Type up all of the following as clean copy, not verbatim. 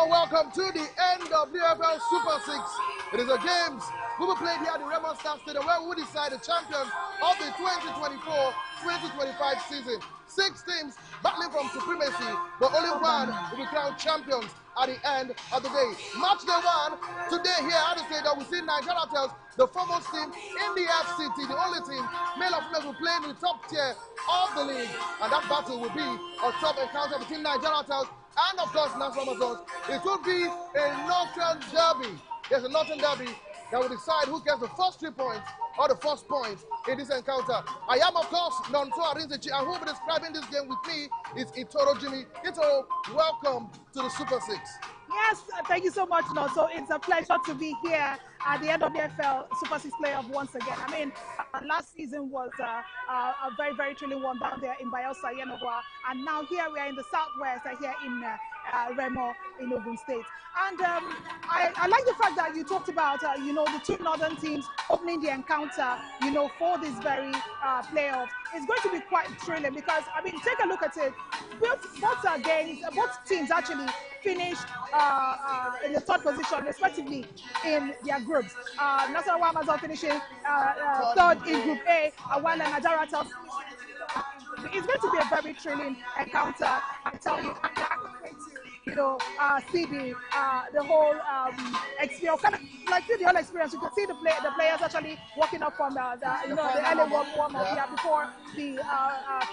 and welcome to the end of the NFL Super 6. It is a games we will play here at the Raymond Star Stadium where we will decide the champions of the 2024-2025 season. 6 teams battling from supremacy, but only one will be crowned champions at the end of the day. Match day 1, today here at the stadium, we see Niger Ratels, the foremost team in the FCT, the only team, male or female, will play in the top tier of the league. And that battle will be a top encounter between Niger Ratels and, of course, Nasarawa. It will be a Northern derby. There's a Northern derby that will decide who gets the first 3 points or the first points in this encounter. I am, of course, Nonso Arinzechi, and who will be describing this game with me is Itoro Jimmy. Itoro, welcome to the Super 6. Yes, thank you so much, Nonso. It's a pleasure to be here at the end of the NFL Super 6 playoff once again. I mean, last season was a very, very thrilling one down there in Bayelsa, Yenagoa, and now here we are in the southwest, here in Remo in Ogun State. And I like the fact that you talked about, the 2 northern teams opening the encounter, for this very playoff. It's going to be quite thrilling because, I mean, take a look at it. Both teams actually finished in the 3rd position, respectively, in their groups. Nasarawa Amazon finishing 3rd in Group A, while Naija Ratels. It's going to be a very thrilling encounter, I tell you. See the whole experience, kind of like see the whole experience. You can see the players actually walking up from the early warm-up here before the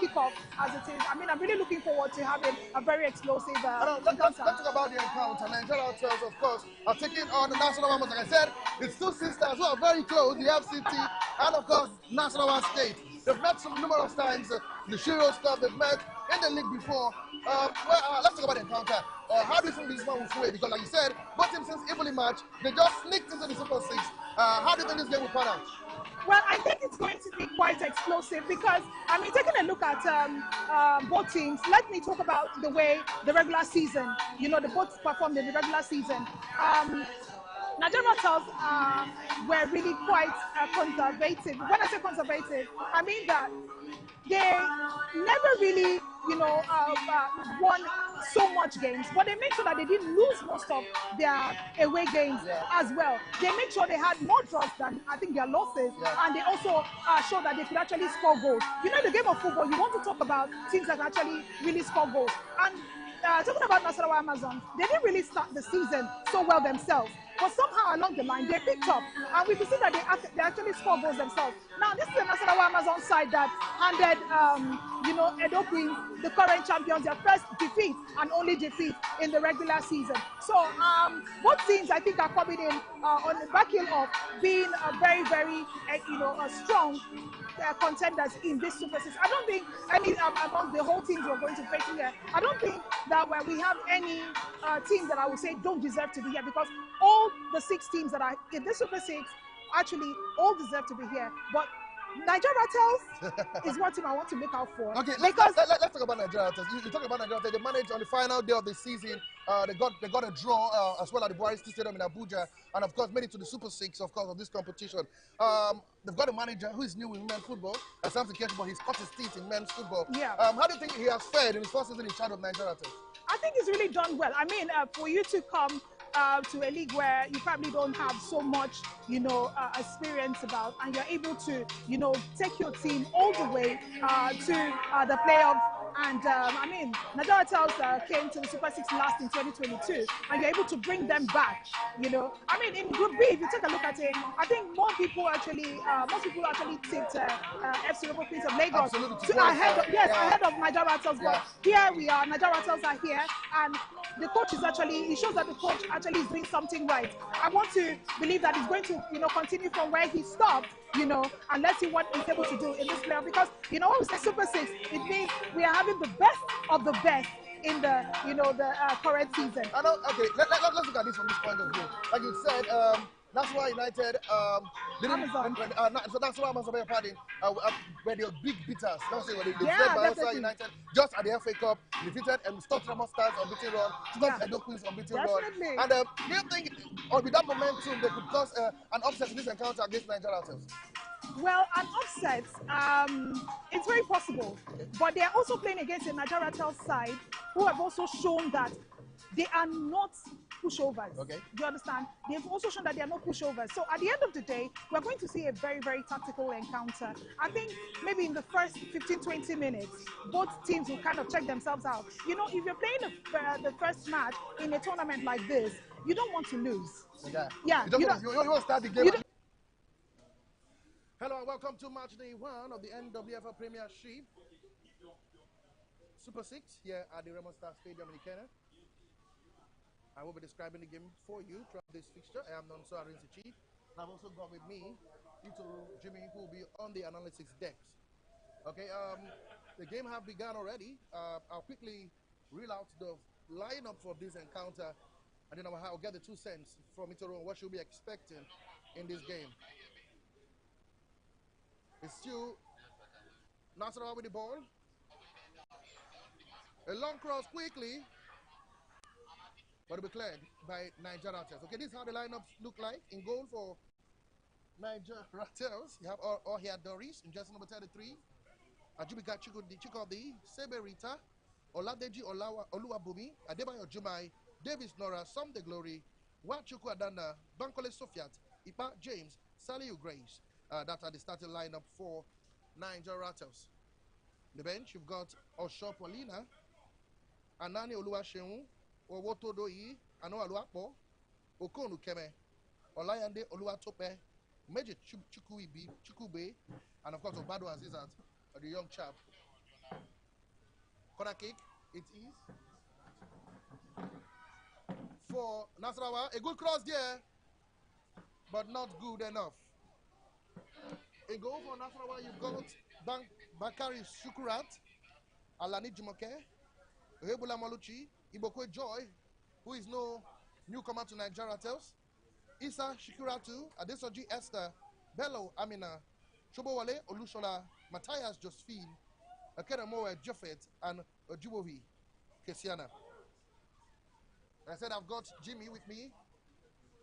kickoff, as it is. I mean, I'm really looking forward to having a very explosive encounter. Let's talk about the encounter. Nigeria Ratels, of course, are taking on the Nassarawa. Like I said, it's 2 sisters who are very close, the FCT and, of course, Nassarawa State. They've met numerous times, the Shiro stuff, they've met in the league before. Let's talk about the encounter. How do you think this one will sway? Because, like you said, both teams since evenly match, they just sneaked into the Super 6. How do you think this game will pan out? Well, I think it's going to be quite explosive because, I mean, taking a look at both teams, let me talk about the way the regular season, they both performed in the regular season. Niger Ratels were really quite conservative. When I say conservative, I mean that they never really, won so much games, but they made sure that they didn't lose most of their away games as well. They made sure they had more draws than, I think, their losses, and they also showed that they could actually score goals. In the game of football, you want to talk about teams that actually really score goals. And talking about Nassarawa Amazon, they didn't really start the season so well themselves. But somehow along the line, they picked up. And we could see that they actually scored goals themselves. Now, this is the Nassarawa Amazon side that handed, Edo Queens, the current champions, their first defeat and only defeat in the regular season. So, both teams, I think, are coming in on the back heel of being a very, very, strong contenders in this Super 6. I don't think any among the whole teams we're going to face here, I don't think that we have any team that I would say don't deserve to be here, because all the 6 teams that are in this Super 6 actually all deserve to be here. But Niger Ratels is one team I want to look out for. Okay, let's talk about Niger Ratels. You talk about Niger Ratels. They managed on the final day of the season. They got a draw as well at the Buhari Stadium in Abuja, and of course made it to the Super 6, of course, of this competition. They've got a manager who is new in men's football, Samson Keshi, but he's cut his teeth in men's football. Yeah. How do you think he has fared in his first season in charge of Niger Ratels? I think he's really done well. I mean, for you to come to a league where you probably don't have so much, experience about, and you're able to, take your team all the way to the playoff. And I mean, Niger Ratels came to the Super 6 last in 2022, and you're able to bring them back. I mean, in Group B, if you take a look at it, I think most people actually tipped FC Local Queens of Lagos ahead of Niger Ratels. But here we are, Niger Ratels are here, and the coach is he shows that the coach actually is doing something right. I want to believe that he's going to, continue from where he stopped, and let's see what he's able to do in this playoff. Because, when we say Super 6, it means we are having the best of the best in the, the current season. Okay, let's look at this from this point of view. Like you said, Nassarawa United, so Nassarawa Amazon, where they were big beaters. Let's say they played Bayelsa United just at the FA Cup, defeated and stopped Remo Stars unbeaten run, stopped Edo Queens unbeaten run. And do you think, with that momentum, they could cause an upset in this encounter against Niger Ratels? Well, an upset, it's very possible. But they are also playing against a Niger Ratels side who have also shown that they are not pushovers. Okay. Do you understand? They've also shown that they are not pushovers. So at the end of the day, we're going to see a very, very tactical encounter. I think maybe in the first 15, 20 minutes, both teams will kind of check themselves out. You know, if you're playing the first match in a tournament like this, you don't want to lose. Okay. Yeah. You want to start the game. Hello and welcome to match day 1 of the NWFL Premiership Super 6 here at the Remo Star Stadium in Kenya. I will be describing the game for you throughout this fixture. I am Nassarawa. I've also got with me Jimmy, who will be on the analytics decks. Okay, the game have begun already. I'll quickly reel out the lineup for this encounter, and then I'll get the 2 cents from Itoro on what you'll be expecting in this game. It's still Nassarawa with the ball. A long cross quickly, but it'll be cleared by Niger Ratels. Okay, this is how the lineups look like. In goal for Niger Ratels, you have Ohia Doris in jersey number 33. Ajibika Chikodi, Seberita, Oladeji Oluwabumi, Adebayo Jumai, Davis Nora, Some the Glory, Wachuku Adana, Bankole Sofiat, Ipa James, Saliu Grace. That are the starting lineup for Niger Ratels. The bench, you've got Osho Paulina, Anani Oluwaseun, Owotodoyi, Ano Aluapo, Okonu Keme, Olayande Oluwatope, Meji Chukube, and of course Obado Azizat, the young chap. Corner kick, it is for Nasarawa. A good cross there, but not good enough. A goal for Nasarawa, you've got Bakari Shukurat, Alani Jumoke, Rebula Maluchi, Ibokwe Joy, who is no newcomer to Niger Ratels, Isa Shikuratu, Adesoji Esther, Bello Amina, Chobowale Olushola, Matthias Josephine, Akeremoe Joffet, and Ojubovi Kesiana. I said I've got Jimmy with me.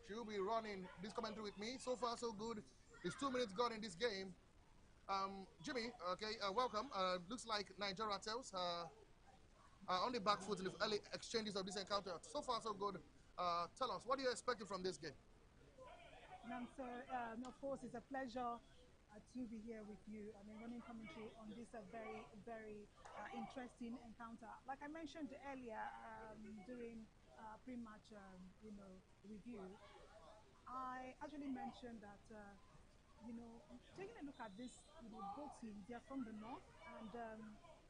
She will be running this commentary with me. So far, so good. It's 2 minutes gone in this game. Jimmy, okay, welcome. Looks like Niger Ratels on the back foot in the early exchanges of this encounter. So far, so good. Tell us, what are you expecting from this game? Of course, it's a pleasure to be here with you. I mean, running commentary on this very, very interesting encounter. Like I mentioned earlier during pre-match, review, I actually mentioned that, taking a look at this, both teams, they're from the north, and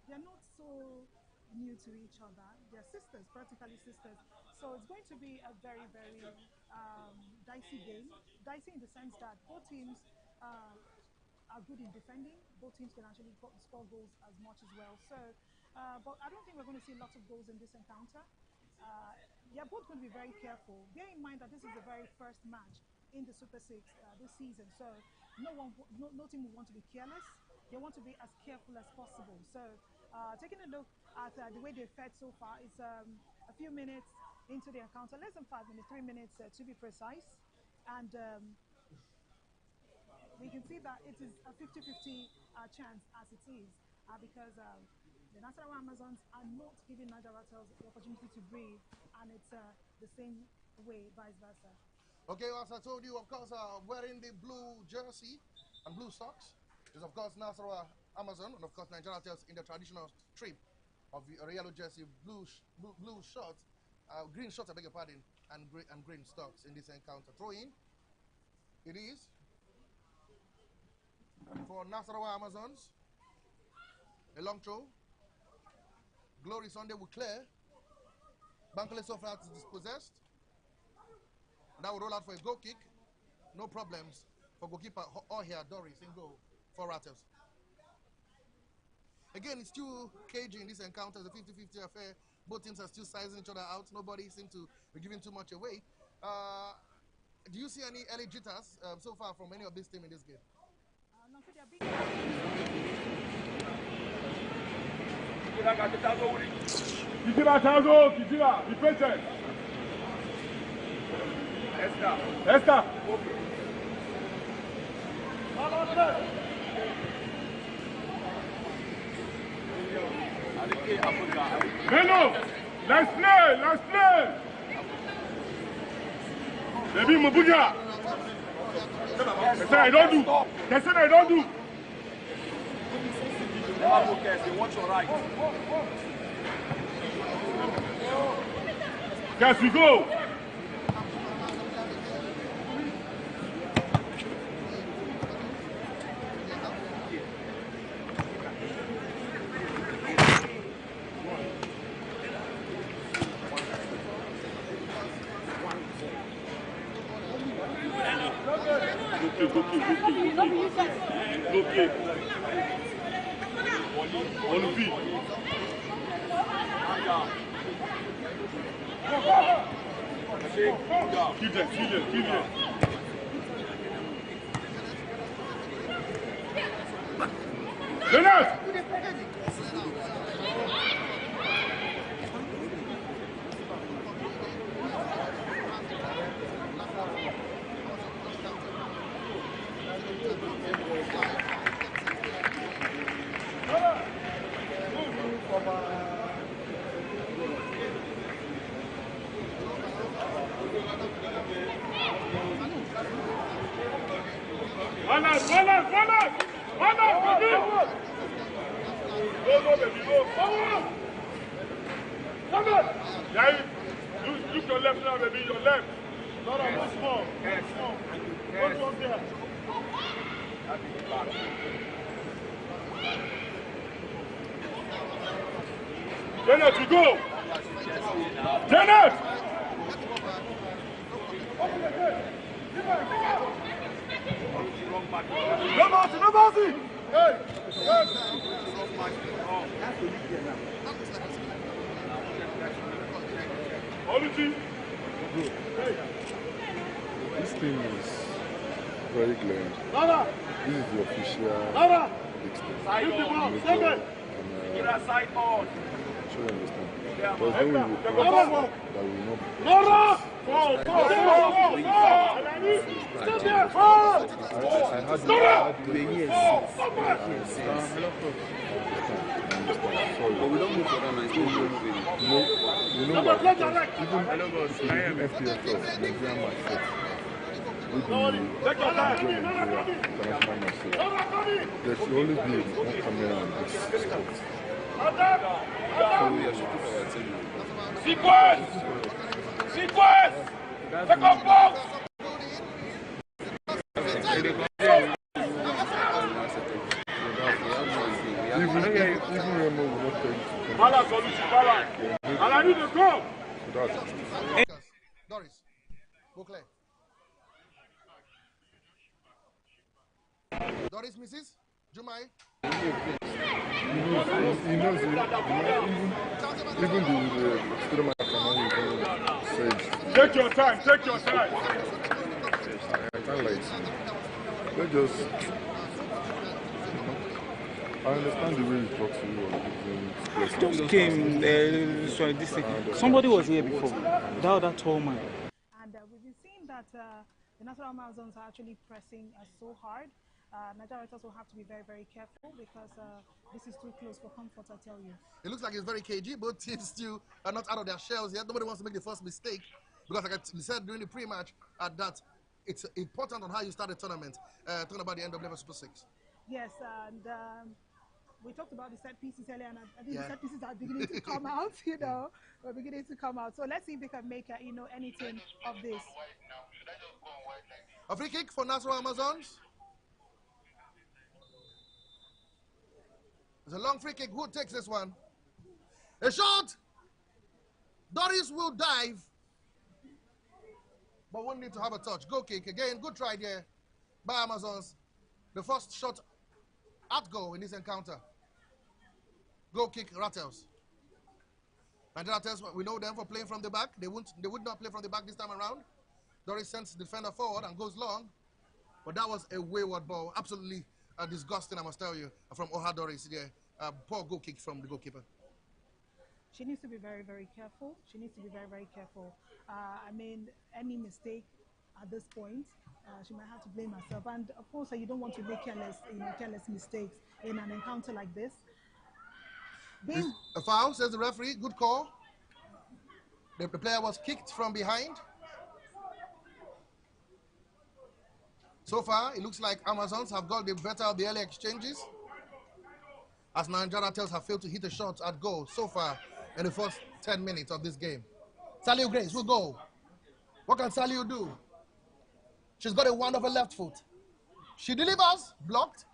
they're not so new to each other. They're sisters, practically sisters. So it's going to be a very, very dicey game. Dicey in the sense that both teams are good in defending. Both teams can actually score goals as much as well. So, but I don't think we're going to see lots of goals in this encounter. They're both going to be very careful. Bear in mind that this is the very first match in the Super 6 this season. So no team will want to be careless. They want to be as careful as possible. So taking a look at the way they've fared so far, it's a few minutes into the encounter, less than 5 minutes, 3 minutes to be precise. And we can see that it is a 50-50 chance as it is because the Nassarawa Amazons are not giving Niger Ratels the opportunity to breathe, and it's the same way, vice versa. Okay, as I told you, of course, wearing the blue jersey and blue socks is, of course, Nassarawa Amazon, and of course, Niger Ratels in the traditional strip of the yellow jersey, blue shorts, green shorts, I beg your pardon, and green stocks in this encounter. Throw in. It is for Nassarawa Amazons. A long throw. Glory Sunday will clear. Bankole Sofrat is dispossessed. That will roll out for a goal kick. No problems for goalkeeper Ohia Doris in goal for Ratels. Again, it's still cagey in this encounter. It's a 50-50 affair. Both teams are still sizing each other out. Nobody seems to be giving too much away. Do you see any early jitters so far from any of this team in this game? Kijira, be patient. Esther. Bello, let's play. Baby, Mabuja. They say I don't do. They say I don't do. Never look at you. Watch your right. Yes, we go. Okay. On the feet. Keep them. Dennis! Look your left now, baby, your left. Not on this small. What's on there? Janet, we go! Janet! No bouncy! Hey! This thing is very glaring. This is the official extent. Side on. Should understand. There's no way that will not I had the years. But we don't move for that night. You know what? Even FPL Plus, Nigerian match. There should always be one camera on this sport. So we are shooting for our team now. Sequence! Second box! Even Remo will not tell you to come. Balance, balance. And I need to go. So that's it. Doris, go clear. Doris, Mrs. Jumai. He knows it. Even the student says. Take your time, take your time. I can't like. Let's just. I understand the way he talks to you or just came, sorry, this thing. Somebody was here before, that tall man. And we've been seeing that the Nasarawa Amazons are actually pressing so hard. Niger Ratels will have to be very, very careful because this is too close for comfort, I tell you. It looks like it's very cagey. Both teams still are not out of their shells yet. Nobody wants to make the first mistake because, like I said during the pre-match, that it's important on how you start the tournament. Talking about the NWF Super 6. Yes, and we talked about the set pieces earlier, and I think the set pieces are beginning to come out. We're beginning to come out. So let's see if we can make anything of this. A free kick for Nassarawa Amazons. It's a long free kick. Who takes this one? A shot. Doris will dive, but won't need to have a touch. Goal kick again. Good try there by Amazons. The first shot at goal in this encounter. Goal kick, Ratels. And Ratels, we know them for playing from the back. They would not play from the back this time around. Doris sends the defender forward and goes long. But that was a wayward ball. Absolutely disgusting, I must tell you, from Oha Doris there. Poor goal kick from the goalkeeper. She needs to be very, very careful. She needs to be very, very careful. I mean, any mistake at this point, she might have to blame herself. And of course, you don't want to make careless mistakes in an encounter like this. A foul, says the referee. Good call. The player was kicked from behind. So far, it looks like Amazons have got the better of the early exchanges, as Niger Ratels have failed to hit a shot at goal so far in the first 10 minutes of this game. Saliu Grace will go. What can Saliu do? She's got a wonderful left foot. She delivers, blocked.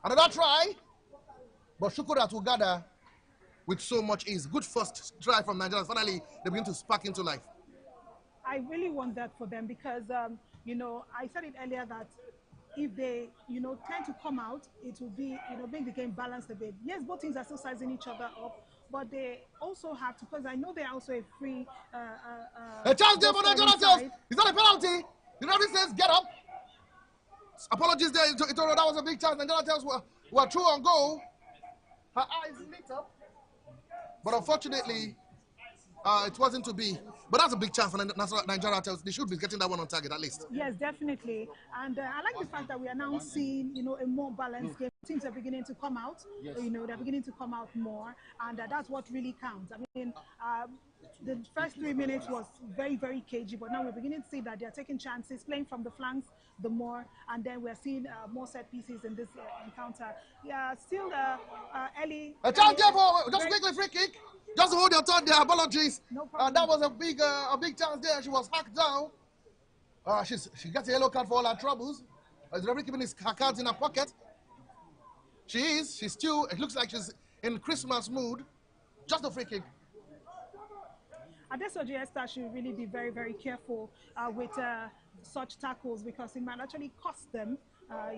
Another try, but Shukurat will gather with so much ease. Good first try from Nigeria. Finally, they begin to spark into life. I really want that for them because, you know, I said it earlier that if they, you know, tend to come out, it will be, you know, make the game balanced a bit. Yes, both teams are still sizing each other up, but they also have to, because I know they're also a free. A chance there for Nigeria. Is that a penalty? The referee says, get up. Apologies there. That was a big chance. Nigeria were true on goal. Her eyes lit up. But unfortunately, it wasn't to be. But that's a big chance for Nigeria. They should be getting that one on target at least. Yes, definitely. And I like the fact that we are now seeing, you know, a more balanced game. Teams are beginning to come out. Yes. You know, they're beginning to come out more. And that's what really counts. I mean, the first 3 minutes was very, very cagey. But now we're beginning to see that they're taking chances, playing from the flanks the more. And then we're seeing more set pieces in this encounter. Yeah, still Ellie. A chance there for just quickly free kick. Just hold your thought there. Apologies. No problem. That was a big chance there. She was hacked down. She gets a yellow card for all her troubles. The referee keeping her cards in her pocket. She's still, it looks like she's in Christmas mood. Just a free kick. Adesoji Esther should really be very, very careful with such tackles because it might actually cost them.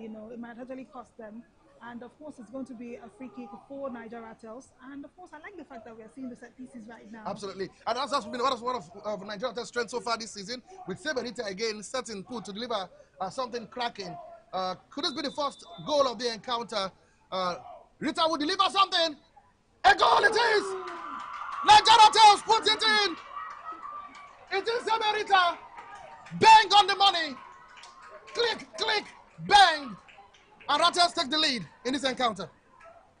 You know, it might actually cost them. And of course, it's going to be a free kick for Niger Ratels. And of course, I like the fact that we are seeing the set pieces right now. Absolutely. And that's been one of Niger Ratels' strengths so far this season. With Sebenita again setting put to deliver something cracking. Could this be the first goal of the encounter? Rita will deliver something. A goal it is! Niger Ratels puts it in! It is Sebenita. Bang on the money. Click, click, bang. And Ratels take the lead in this encounter.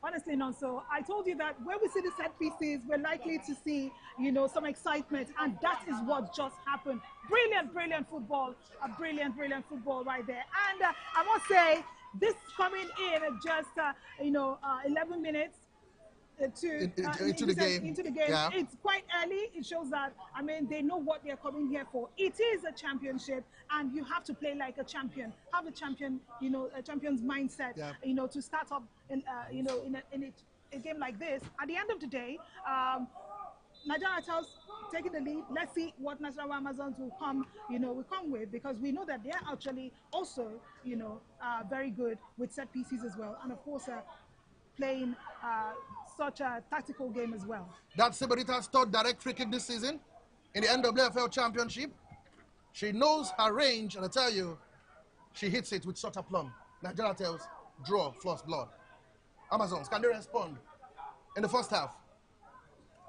Honestly, Nonso, I told you that when we see the set pieces, we're likely to see, you know, some excitement, and that is what just happened. Brilliant, brilliant football, a brilliant, brilliant football right there. And I must say, this coming in at just, 11 minutes into the game. Yeah. It's quite early. It shows that, I mean, they know what they're coming here for. It is a championship, and you have to play like a champion. Have a champion, you know, a champion's mindset, you know, to start up in, you know, in a game like this. At the end of the day, Niger Ratels taking the lead. Let's see what Nasarawa Amazons will come with, because we know that they're actually also, you know, very good with set pieces as well, and of course playing such a tactical game as well. That's Sebenita's third direct free kick this season in the NWFL Championship. She knows her range, and I tell you, she hits it with such aplomb. Niger Ratels draw first blood. Amazons, can they respond in the first half?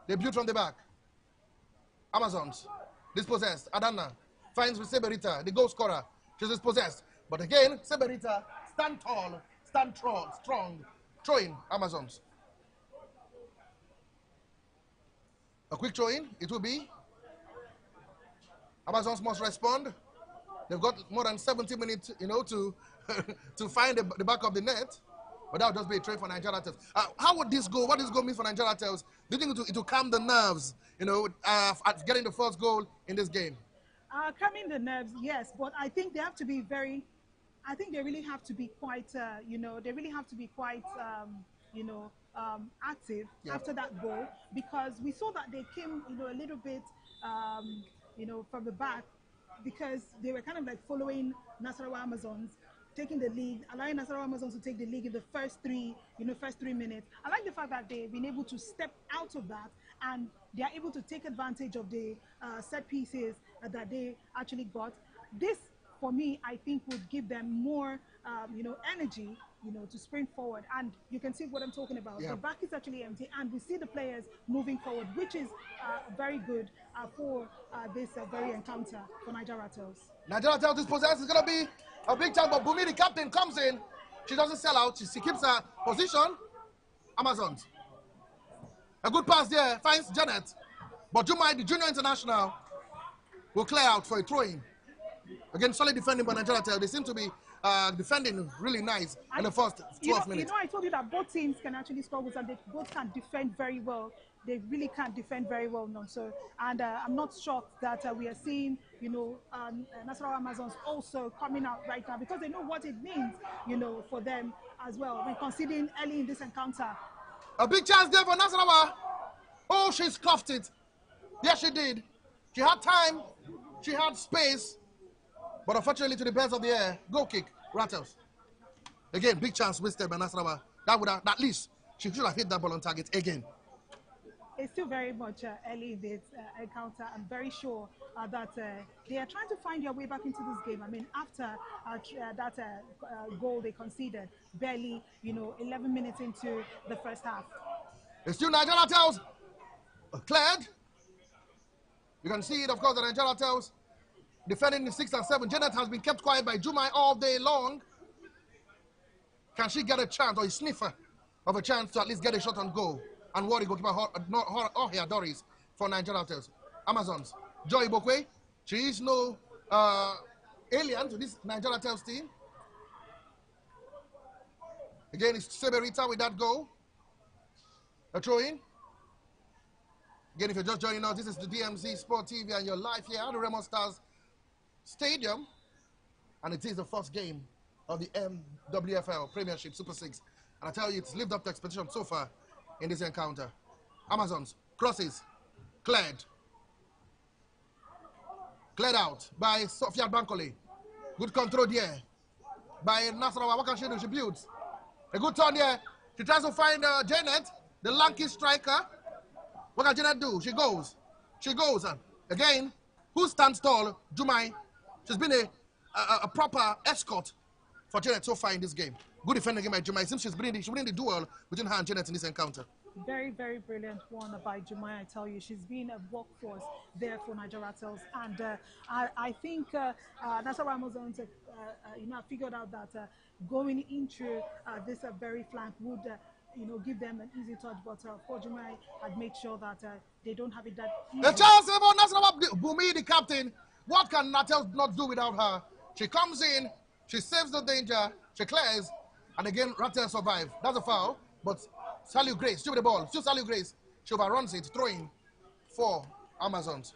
They build from the back. Amazons, dispossessed. Adana finds with Sebenita, the goal scorer. She's dispossessed. But again, Sebenita, stand tall, stand strong, throwing Amazons. A quick throw-in, it will be. Amazons must respond. They've got more than 70 minutes, you know, to to find the back of the net. But that would just be a trade for Niger Ratels. How would this go? What does this goal mean for Niger Ratels? Do you think it will calm the nerves, you know, at getting the first goal in this game? Calming the nerves, yes. But I think they have to be very, I think they really have to be quite, you know, they really have to be quite, you know, active after that goal, because we saw that they came, you know, a little bit, you know, from the back, because they were kind of like following Nassarawa Amazons, taking the lead, allowing Nassarawa Amazons to take the lead in the first 3 minutes. I like the fact that they've been able to step out of that, and they are able to take advantage of the set pieces that they actually got. This, for me, I think would give them more, you know, energy, you know, to sprint forward. And you can see what I'm talking about. The back is actually empty, and we see the players moving forward, which is very good for this very encounter for Niger Ratels. Niger Ratels dispossessed. It's going to be a big chance, but Bumi, the captain, comes in. She doesn't sell out. She keeps her position. Amazons. A good pass there. Finds Janet. But Jumai, the junior international, will clear out for a throw-in. Again, solid defending by Nigeria. They seem to be defending really nice in the first 12 minutes. I told you that both teams can actually score goals and they both can defend very well. They really can defend very well now. So, and I'm not shocked that we are seeing, Nassarawa Amazons also coming out right now because they know what it means, for them as well. When conceding early in this encounter. A big chance there for Nasarawa. Oh, she scuffed it. Yes, she did. She had time. She had space. But unfortunately, to the birds of the air, goal kick, Ratels. Again, big chance wasted by Nasarawa. That would have, at least, she should have hit that ball on target again. It's still very much early in this encounter. I'm very sure that they are trying to find their way back into this game. I mean, after that goal they conceded, barely, 11 minutes into the first half. It's still Niger Ratels cleared. You can see it, of course, the Niger Ratels defending the 6 and 7. Janet has been kept quiet by Jumai all day long. Can she get a chance or a sniffer of a chance to at least get a shot on goal and worry goalkeeper Ohia Doris for Nigeria Ratels? Amazons. Joy Ibokwe. She is no alien to this Nigeria Ratels team. Again, it's Seberita with that goal. A throw in. Again, if you're just joining us, this is the DMZ Sport TV and you're live here at the Remo Stars Stadium. And it is the first game of the MWFL Premiership Super 6. And I tell you, it's lived up to expectation so far in this encounter. Amazons, crosses, cleared. Cleared out by Sofia Bankole. Good control there by Nasarawa. What can she do? She builds. A good turn here. She tries to find Janet, the lanky striker. What can Janet do? She goes. She goes. And again, who stands tall? Jumai. She's been a proper escort for Janet so far in this game. Good defending game by Jumai. It seems she's winning the duel between her and Janet in this encounter. Very, very brilliant one by Jumai, I tell you. She's been a workforce there for Niger Ratels. And I think Nassarawa Amazons, figured out that going into this very flank would, give them an easy touch. But of course, Jumai had made sure that they don't have it that easy. The chance about Nassarawa, Bumi, the captain. What can Ratels not do without her? She comes in, she saves the danger, she clears, and again, Ratels survive. That's a foul, but Sally Grace, still with the ball, still Sally Grace. She overruns it, throwing for Amazons.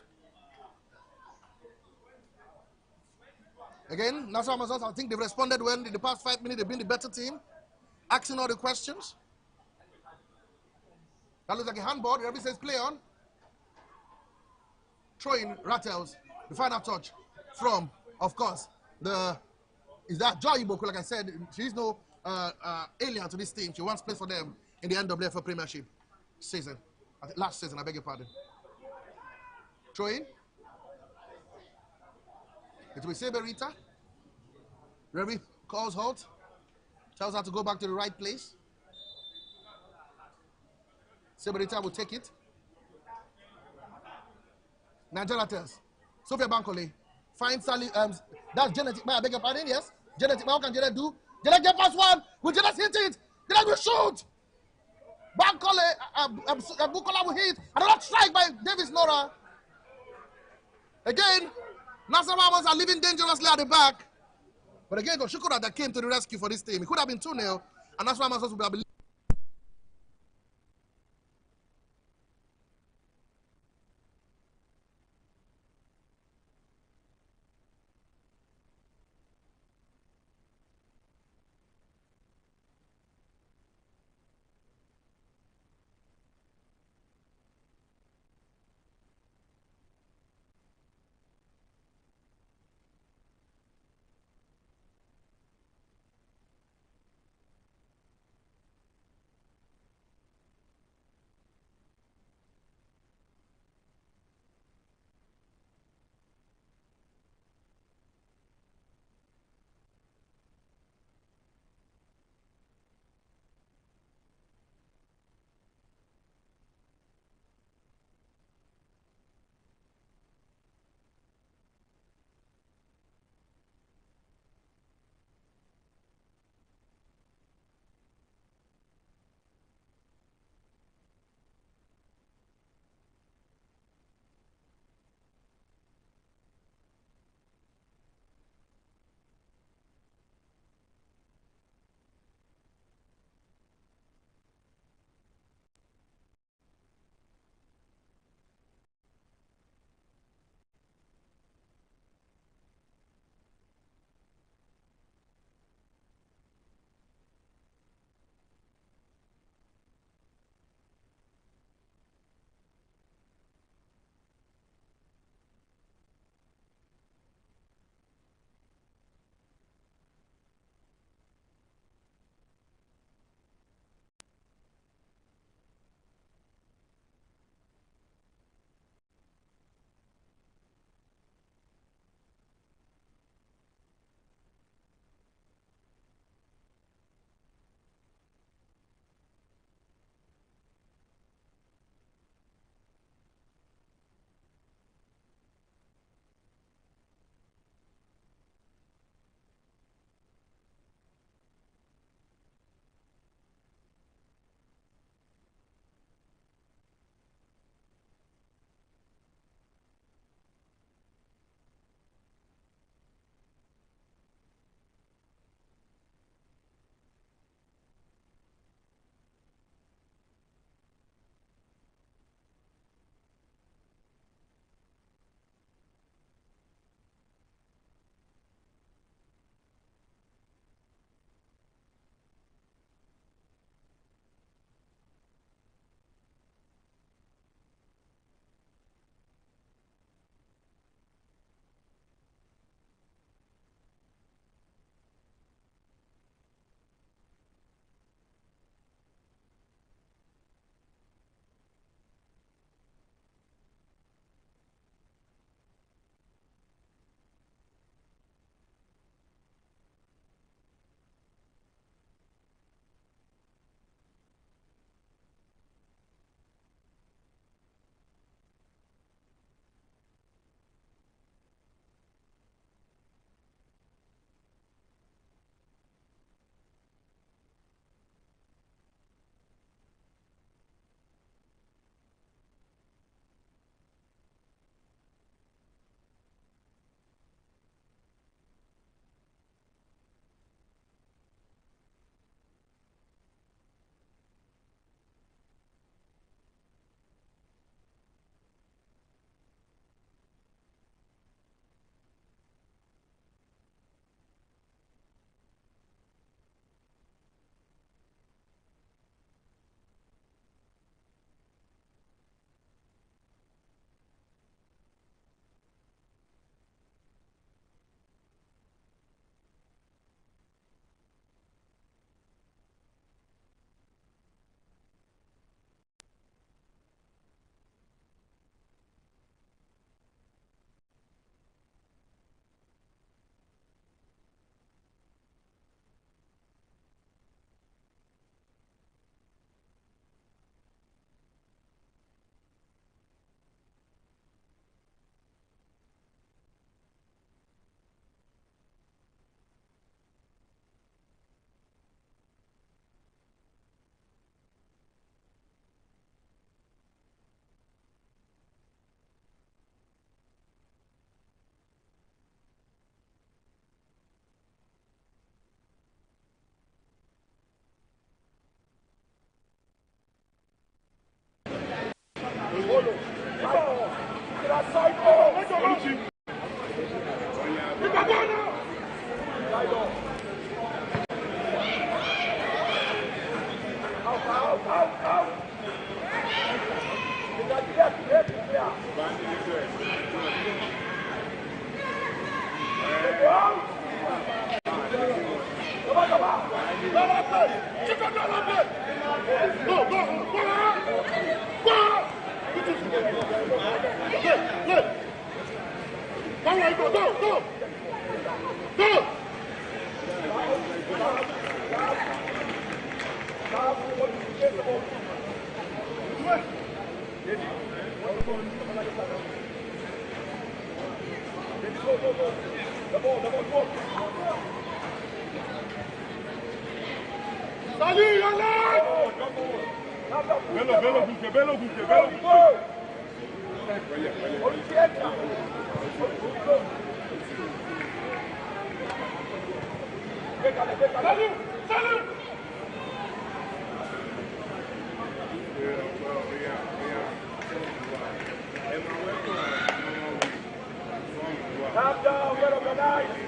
Again, Nassau Amazons, I think they've responded well in the past 5 minutes. They've been the better team, asking all the questions. That looks like a handball. The referee says play on. Throwing Ratels. The final touch from, of course, is that Joy Iboko. Like I said, she's no alien to this team. She once played for them in the NWF Premiership season. Last season, I beg your pardon. Throw in. It will be Seberita. Referee calls halt. Tells her to go back to the right place. Seberita will take it. Nigeria Ratels. Sophia Bankole finds Sally. That's Genetic. I beg your pardon, yes? Genetic. What can Janet do? Janet get past one. Will Janet hit it? Janet will shoot. Bankole, Bukola will hit. Another strike by Davis Nora. Again, Nasarawa are living dangerously at the back. But again, Shukura that came to the rescue for this team. It could have been 2-0, and Nasarawa would have been. Bello buque. Salut! Tap down, well organized.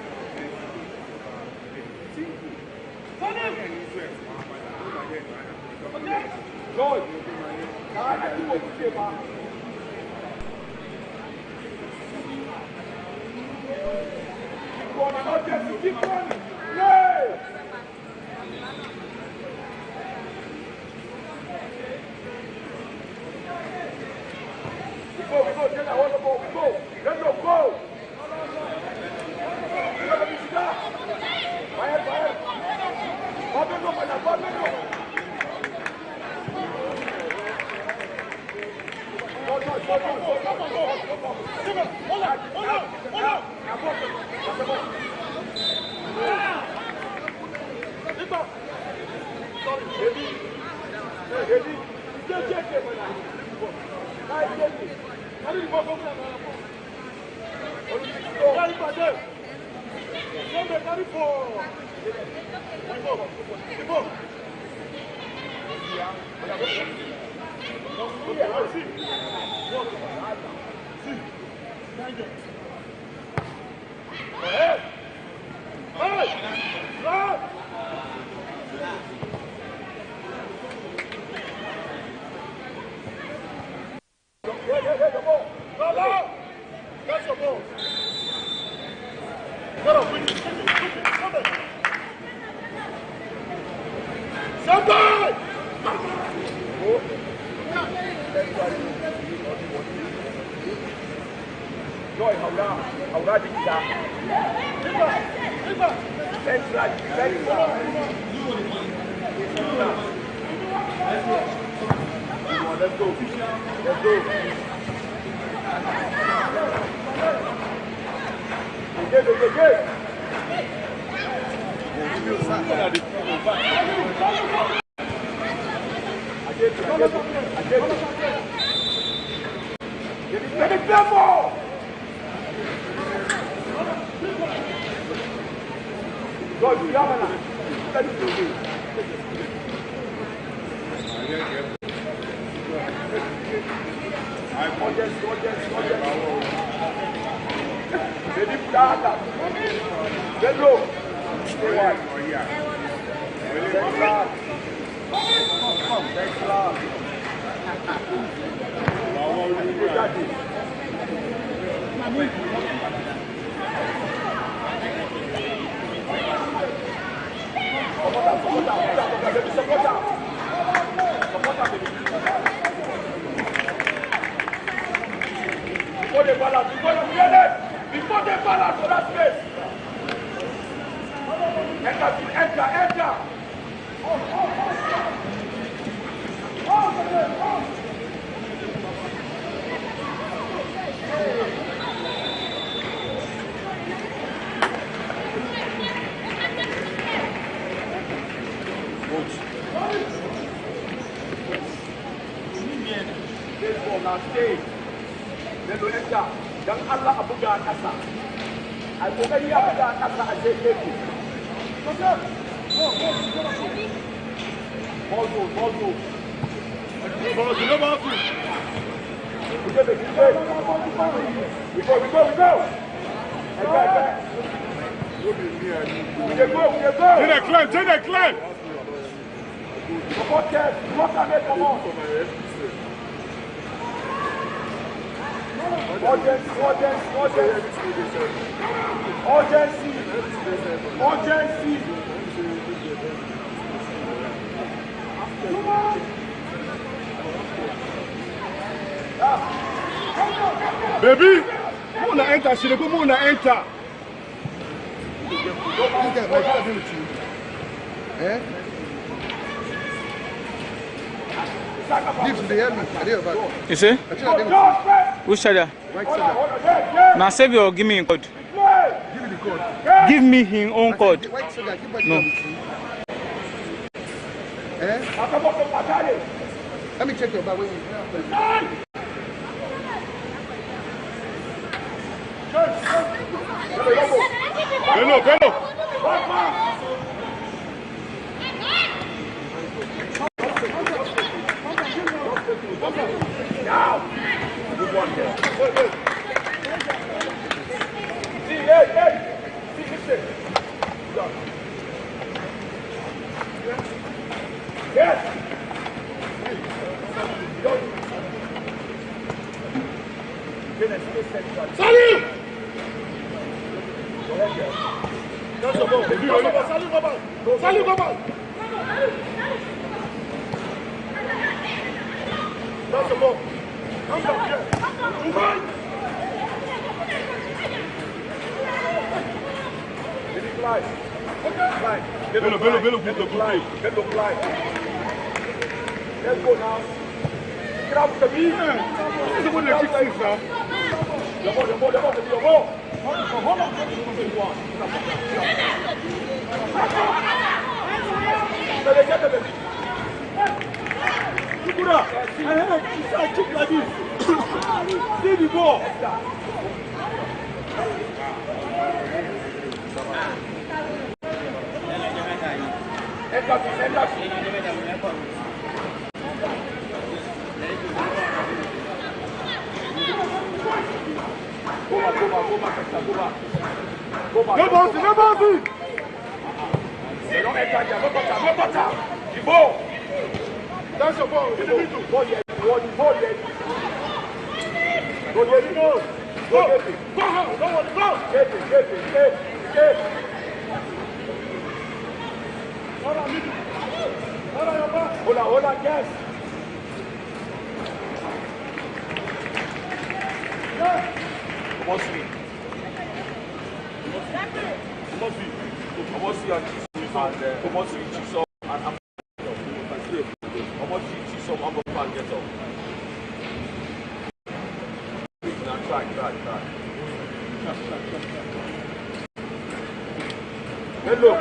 Joy. Keep running. Yay! We go, get that hold the ball, we go. Let's go. Take the climb. Urgency. Baby, Mona enter, she go Mona enter. Eh? Give to the enemy. You see? Which other? Right side. Now save your give me a code. Give me the code. Give me his own code. White sugar, give back No. Eh? Let me check your bag. Wait. Bello. Good one there. See, hey. See, listen. Yes. Salut! That's the ball. Salut, go back. That's the ball. Come back here. Let it fly. Fly. Bello, good. Fly. Bello, fly. Let's go now. Get out the beat. This is what they're fixing now. The ball. Hold on. Look at I kick like this. See the ball. Go back. No bouncy. They don't enter here. No butter. The ball. That's your ball. In the middle. Ball here. Go. Go. Get it. Hold on, yes. Come on, see. Hello.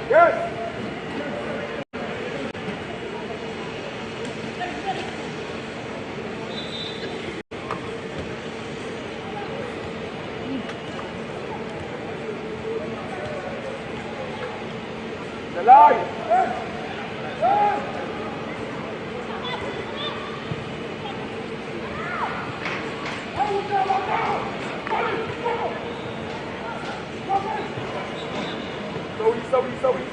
Yes. The line. Sorry.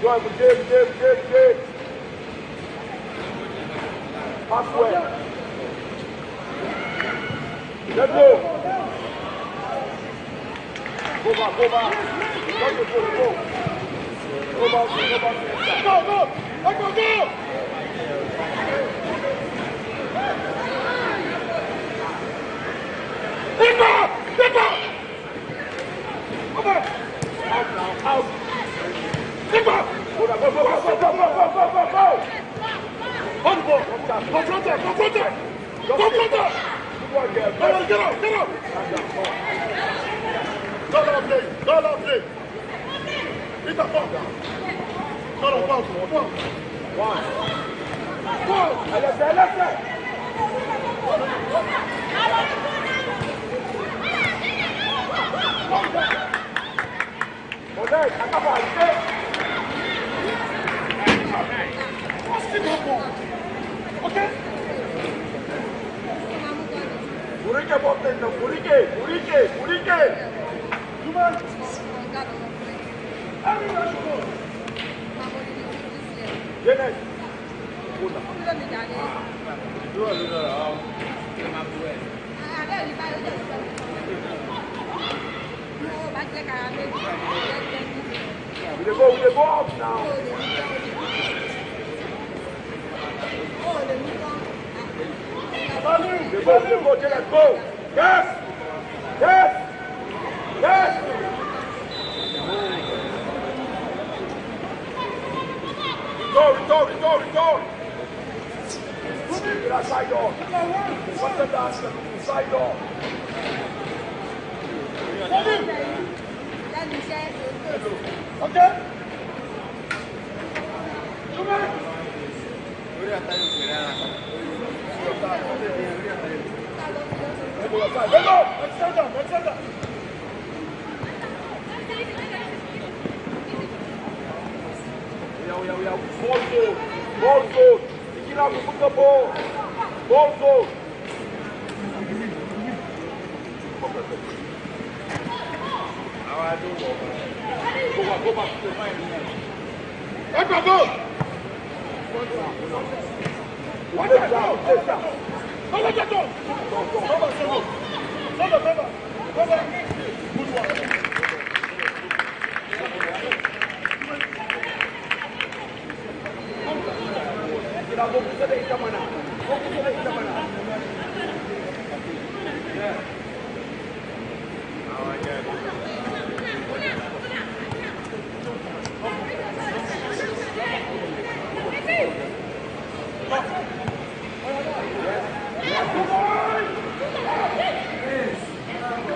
Go on, Jim. Halfway. Let's go. Go back. Go back. Get back. Come on. Out. Get back. Go. Hold the ball. Confront it. Get up. Don't play. Hit the ball down. One. Let's Okay. Burike. We go out now. Go, let's go. Yes. Yes. Yes. Return. Side door. What's the last side door? Okay. Ball zone. Picking up the ball. Ball zone. Go back to the line. Let's go. What is that?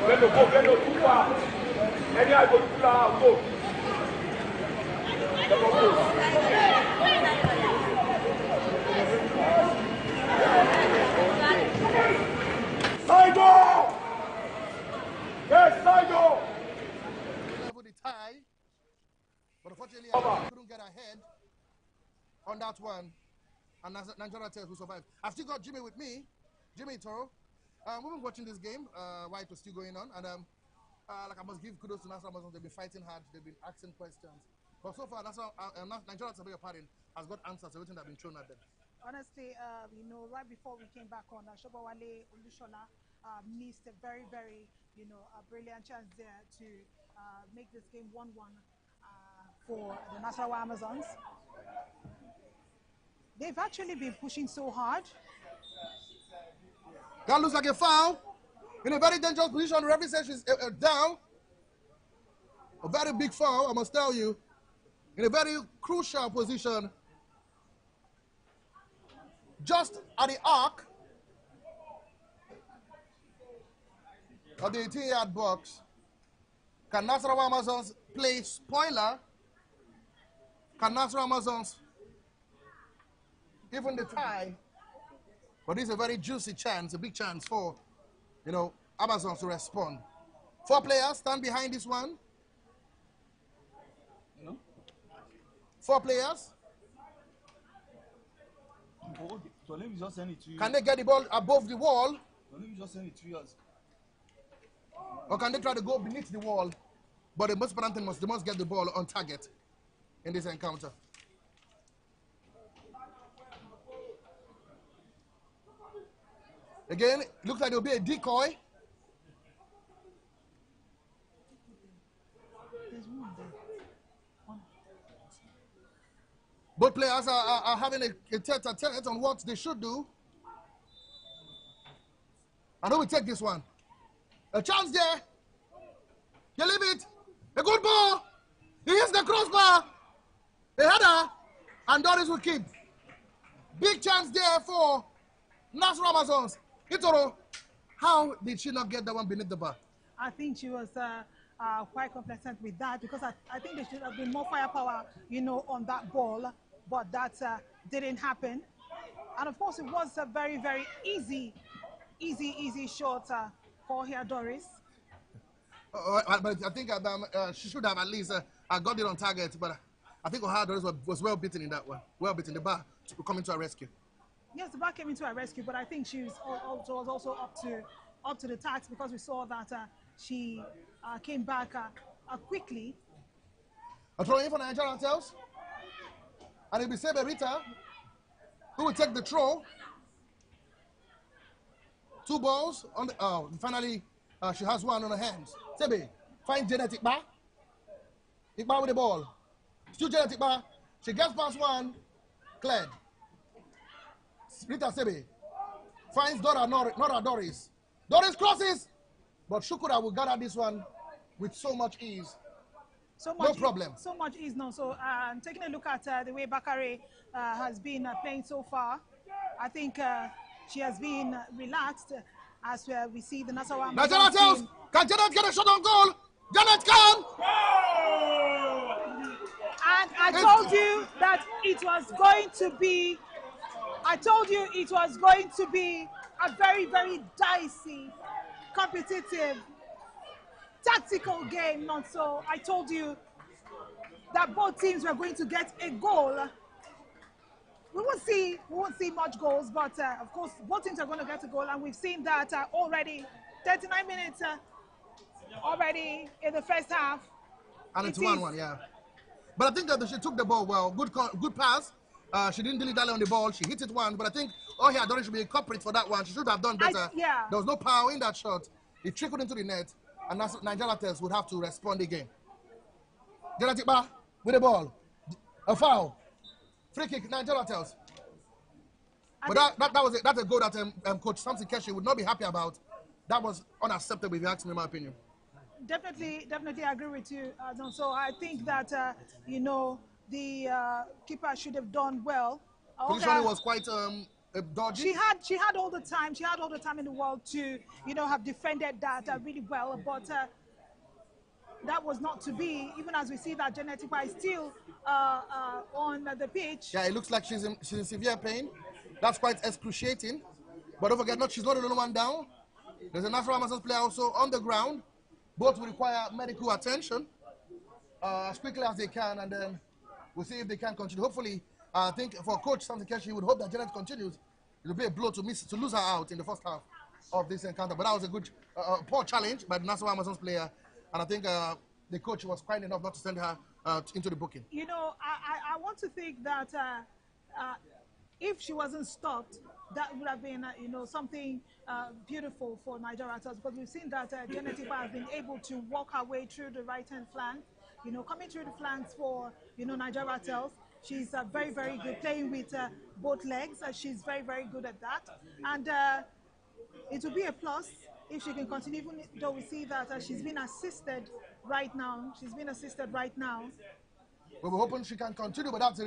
Good one. Go too far. Any I go too far, go. Side door! Yes, side door! Level the tie, but unfortunately, I couldn't get ahead on that one. And Naija Ratels who survived. I've still got Jimmy with me, Jimmy Toro. We've been watching this game while it was still going on, and like I must give kudos to Nasarawa. They've been fighting hard. They've been asking questions, but so far, Nigeria has got answers to everything that's been thrown at them. Honestly, you know, right before we came back on, Shobawale Olushola missed a very, very, you know, a brilliant chance there to make this game 1-1 for the Nasarawa Amazons. They've actually been pushing so hard. That looks like a foul. In a very dangerous position, the referee says she's down. A very big foul, I must tell you. In a very crucial position. Just at the arc of the 18-yard box. Can Nasarawa Amazons play spoiler? Can Nasarawa Amazons even the tie? But this is a very juicy chance, a big chance for, you know, Amazons to respond. 4 players stand behind this one. No? 4 players. Oh, so let me just send it to you. Can they get the ball above the wall? So let me just send it to you. Or can they try to go beneath the wall? But the most important thing they must get the ball on target in this encounter. Again, it looks like there'll be a decoy. Both players are having a tete-a-tete on what they should do. I know we take this one. A chance there. You leave it. A good ball. He hits the crossbar. A header. And Doris will keep. Big chance there for Nasarawa Amazons. Itoro, how did she not get that one beneath the bar? I think she was quite complacent with that because I think there should have been more firepower, you know, on that ball, but that didn't happen. And of course, it was a very, very easy shot for here, Doris. But I think she should have at least got it on target, but I think Ohio Doris was well beaten in that one. Well beaten. The bar coming to her rescue. Yes, the bar came into her rescue, but I think she was also up to the task because we saw that she came back quickly. A throw in for Naija Ratels. And it'll be Sebe Rita who will take the throw. 2 balls on the finally she has one on her hands. Sebe, find Janet Ikba. Ikba with the ball. Still Janet Ikba. She gets past one. Cleared. Rita Sebe. finds Nora Doris. Doris crosses, but Shukura will gather this one with so much ease. No problem. So much ease now. So taking a look at the way Bakare has been playing so far, I think she has been relaxed as we see the Nassarawa. Ratels, can Janet get a shot on goal? Janet can! And I told you that it was going to be, a very, very dicey, competitive, tactical game. Not so. I told you that both teams were going to get a goal. We won't see much goals, but of course both teams are going to get a goal, and we've seen that already. 39 minutes already in the first half. And it's 1-1, yeah. But I think that she took the ball well. Good pass. She didn't dilly-dally on the ball. She hit it one, but I think Doris should be a culprit for that one. She should have done better. Yeah. There was no power in that shot. It trickled into the net, and Niger Ratels would have to respond again. Jonatiba with the ball. A foul. Free kick, Niger Ratels. But that's a goal that Coach Samson Keshi would not be happy about. That was unacceptable, if you ask me, in my opinion. Definitely agree with you. So I think that the keeper should have done well. Positioning was quite dodgy. She had all the time. She had all the time in the world to have defended that really well, but that was not to be. Even as we see that Genetipa is still on the pitch. Yeah, it looks like she's in severe pain. That's quite excruciating. But don't forget, she's not the only one down. There's a Nasarawa player also on the ground. Both will require medical attention as quickly as they can, and then we'll see if they can continue. Hopefully, I think for Coach Samson Keshi, he would hope that Janet continues. It will be a blow to lose her out in the first half of this encounter. But that was a good, poor challenge by the Nasarawa player, and I think the coach was kind enough not to send her into the booking. I want to think that if she wasn't stopped, that would have been, something beautiful for Niger Ratels, because we've seen that Genetipa has been able to walk her way through the right-hand flank, coming through the flanks for, Niger Ratels. She's very, very good playing with both legs. She's very, very good at that. And it will be a plus if she can continue, even though we see that she's been assisted right now. Well, we're hoping she can continue, but that's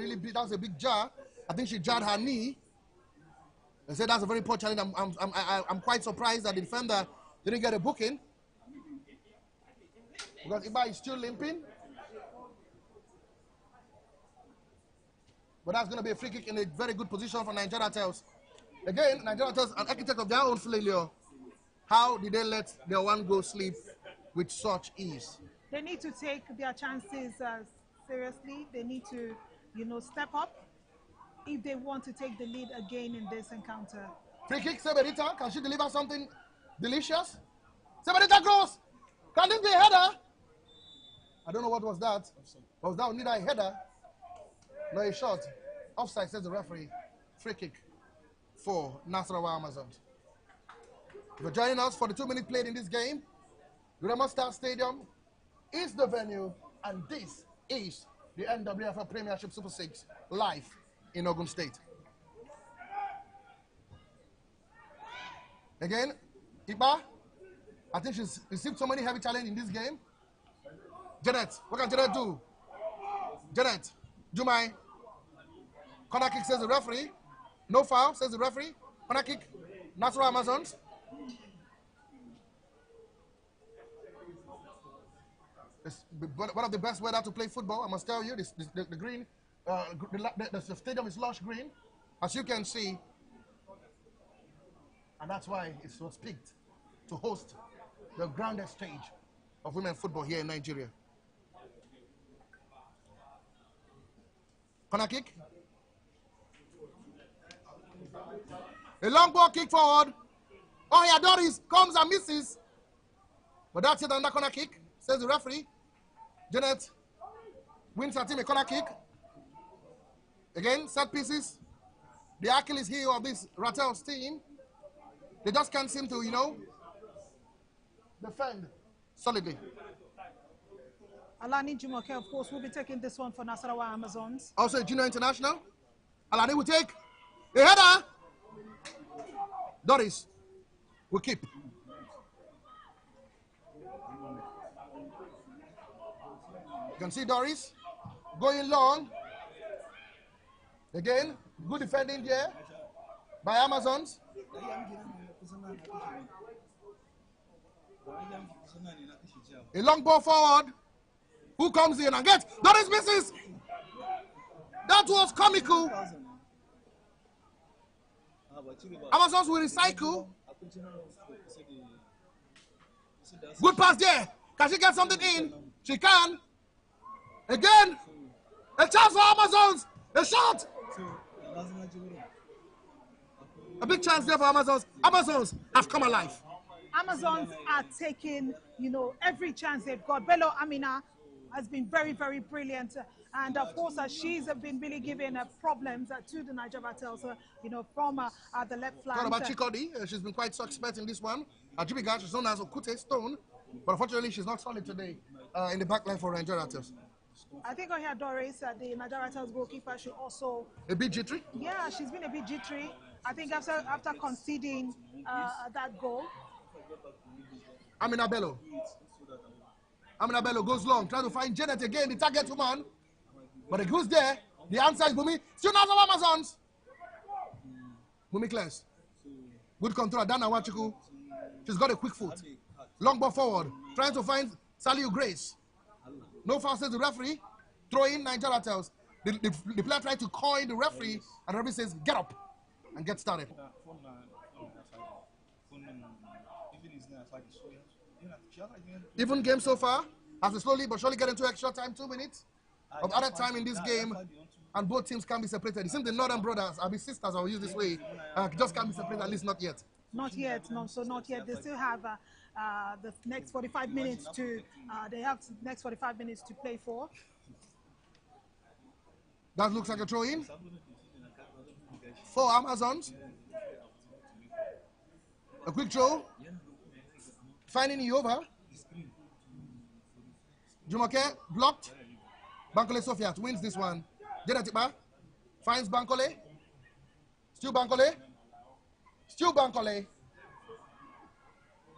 a big jar. I think she jarred her knee. They said that's a very poor challenge. I'm quite surprised that the defender didn't get a booking, because Iba is still limping. But that's going to be a free kick in a very good position for Niger Ratels. Again, Niger Ratels, an architect of their own failure. How did they let their one goal slip with such ease? They need to take their chances seriously. They need to, step up if they want to take the lead again in this encounter. Free kick, Severita. Can she deliver something delicious? Severita cross. Can this be a header? I don't know what was that. Was that neither a header nor a shot? Offside, says the referee. Free kick for Nasarawa Amazons. If you're joining us for the 2 minutes played in this game, Remo Star Stadium is the venue, and this is the NWFL Premiership Super 6 live in Ogun State. Again, Iba, I think she's received so many heavy challenges in this game. Janet, what can Janet do? Janet, Jumai. Corner kick, says the referee. No foul, says the referee. Corner kick, Nasarawa Amazons. It's one of the best weather to play football, I must tell you. The green, the stadium is lush green, as you can see. And that's why it was picked to host the grandest stage of women's football here in Nigeria. Corner kick. A long ball kick forward. Oh yeah, Doris comes and misses. But that's it on that corner kick, says the referee. Janet wins her team a corner kick. Again, set pieces. The Achilles heel of this Ratels team. They just can't seem to, defend solidly. Alani Jumoke, of course, will be taking this one for Nasarawa Amazons. Also a junior international. Alani will take a header. Doris will keep. You can see Doris going long. Again, good defending here by Amazons. A long ball forward. Who comes in and gets? Doris misses. That was comical. Amazons will recycle. Good pass there. Can she get something in? She can. Again. A chance for Amazons. A shot. A big chance there for Amazons. Amazons have come alive. Amazons are taking, every chance they've got. Bello Amina has been very, very brilliant. And of course, she's been really giving problems to the Niger Ratels, from the left flank. What about Chikodi? She's been quite suspect in this one. Jibiga, she's known as Okute Stone, but unfortunately, she's not solid today in the back line for Niger Ratels. I think on here, Doris, the Niger Ratels goalkeeper, should also... A bit jittery? Yeah, she's been a bit jittery. I think after conceding that goal. Amina Bello goes long, trying to find Janet again, the target woman. But it goes there. The answer is Bumi. Still not of Amazons. Bumi clears. Good control. Dana Wachiku. She's got a quick foot. Long ball forward. Trying to find Saliu Grace. No foul, says the referee. Throw in Niger Ratels. The player tried to coin the referee, and the referee says, get up and get started. Even game so far, as we slowly but surely get into extra time, 2 minutes of added time in this game, and both teams can be separated. It seems the Northern brothers, I mean sisters, I will use this way, just can't be separated, at least not yet. Not yet, no, so not yet. They still have the next 45 minutes to, next 45 minutes to play for. That looks like a throw-in for Amazons. A quick throw. Finding Iova. Jumoke blocked. Bankole Sofiat wins this one. Jedatiba finds Bankole. Still Bankole. Still Bankole.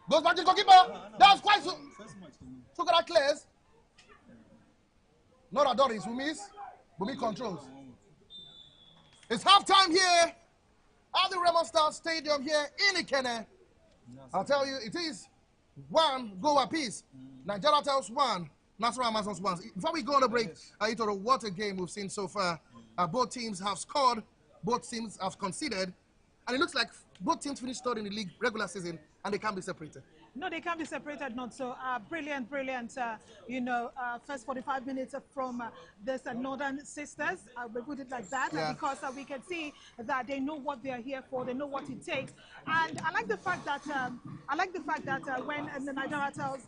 Goes back to the goalkeeper. That was quite so. Look at that clears. Not Doris who miss. Bumi controls. It's halftime here at the Remo Star Stadium here in Ikene. I'll tell you, it is 1 goal apiece. Niger Ratels 1, Nasarawa Amazons 1. Before we go on a break, Itoro, what a game we've seen so far. Both teams have scored, both teams have conceded, and it looks like both teams finished third in the league regular season, and they can't be separated. No, they can't be separated, not so. Brilliant, first 45 minutes from this Northern sisters. We put it like that, yeah. Because we can see that they know what they are here for. They know what it takes, and I like the fact that when the Niger Ratels,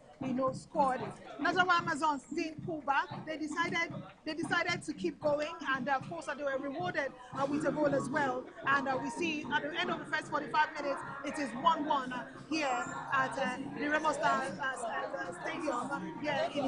scored, Nasarawa Amazons didn't pull back. They decided to keep going, and of course they were rewarded with a goal as well. And we see at the end of the first 45 minutes, it is 1-1 here at the Remo Star Stadium here in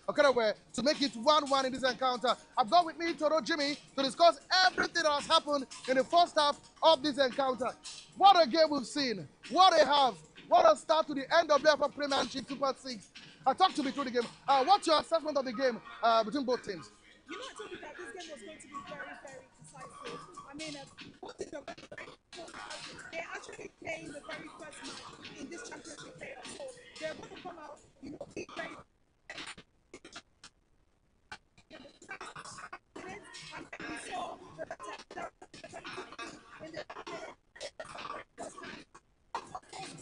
Okerewe to make it 1-1 in this encounter. I've got with me Toro Jimmy to discuss everything that has happened in the first half of this encounter. What a game we've seen. What a half. What a start to the NWFL Premiership Super 6. Talk to me through the game. What's your assessment of the game between both teams? You know, I told you that this game was going to be very, very decisive. I mean, both teams are very focused. They're actually playing the very first match in this championship playoff. So they're going to come out, you know, being very confident. And we saw the in the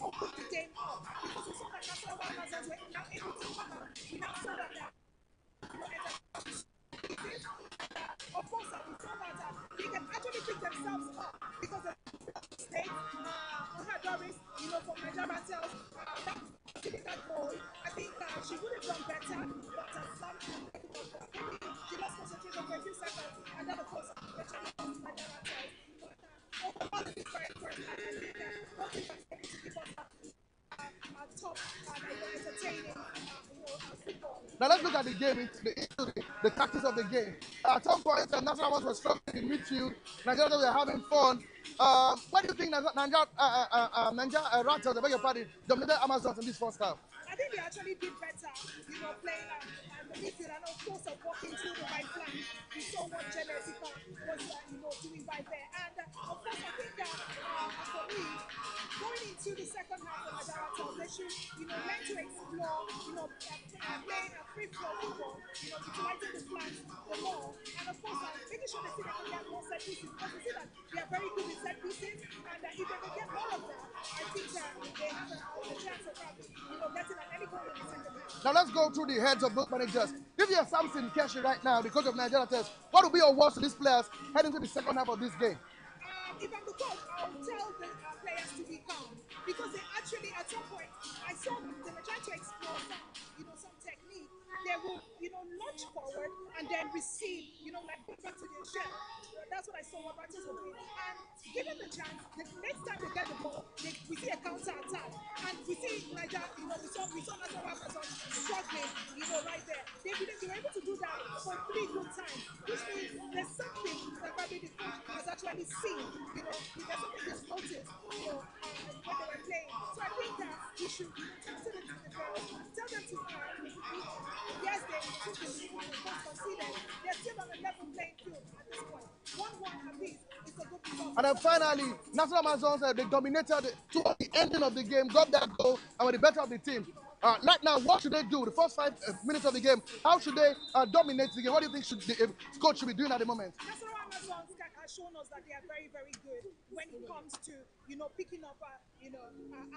open the game up. Because we saw that Nasarawa were now able to come out. We now saw that of course, we saw that they can actually pick themselves up because of the state. Doris, you know, from Naija Ratels, that goal, I think she would have done better, but she lost concentration for a few seconds, and then, of course, eventually lost Naija Ratels. But overall, it's very important. I think both teams are able to keep us top and entertaining football. Now let's look at the game, into the tactics of the game. At some point, Nasarawa was struggling in midfield. Nigeria were having fun. What do you think Naija Ratels, I beg your pardon, dominated Amazons in this first half? I think they actually did better, you know, playing the midfield and of course walking through the right flank. We saw what Genetica was, you know, doing right there. And of course, I think for me, going into the second half of Naija, they should, you know, learn to explore, you know, playing a free flow football, you know, utilizing the flanks, the ball, and of course, making sure they see they can get more set pieces because we see that they are very good with set pieces, and if they can get all of that, I think that they have a chance of having, you know, getting an any goal in the second half. Now let's go through the heads of both managers. If you're Samson Keshi right now, the coach of Nigeria Test, what will be your words to these players heading to the second half of this game? If I'm the coach, I'll tell the players to be calm because they actually, at some point, I saw them, they were trying to explore some, you know, some technique. They will, you know, launch forward and then receive, you know, like go back to their shell. That's what I saw what Ratels were doing. And given the chance, the next time they get the ball, we see a counter attack. And we see Naija, you know, we saw Nasarawa struggling, you know, right there. They were able to do that for 3 good times, which means there's something that probably the coach has actually seen, you know, there's something he's noticed, you know, when they were playing. So I think that we should send it to the girls, tell them to, yes, they took the lead, of course, conceded. They're still on a level playing field at this point. 1-1 at least is a good result. And then finally, National Amazons, they dominated towards the ending of the game, got that goal, and were the better of the team. Right now, what should they do? The first 5 minutes of the game, how should they dominate the game? What do you think the coach should be doing at the moment? Nassarawa has shown us that they are very, very good when it comes to, you know, picking up, you know,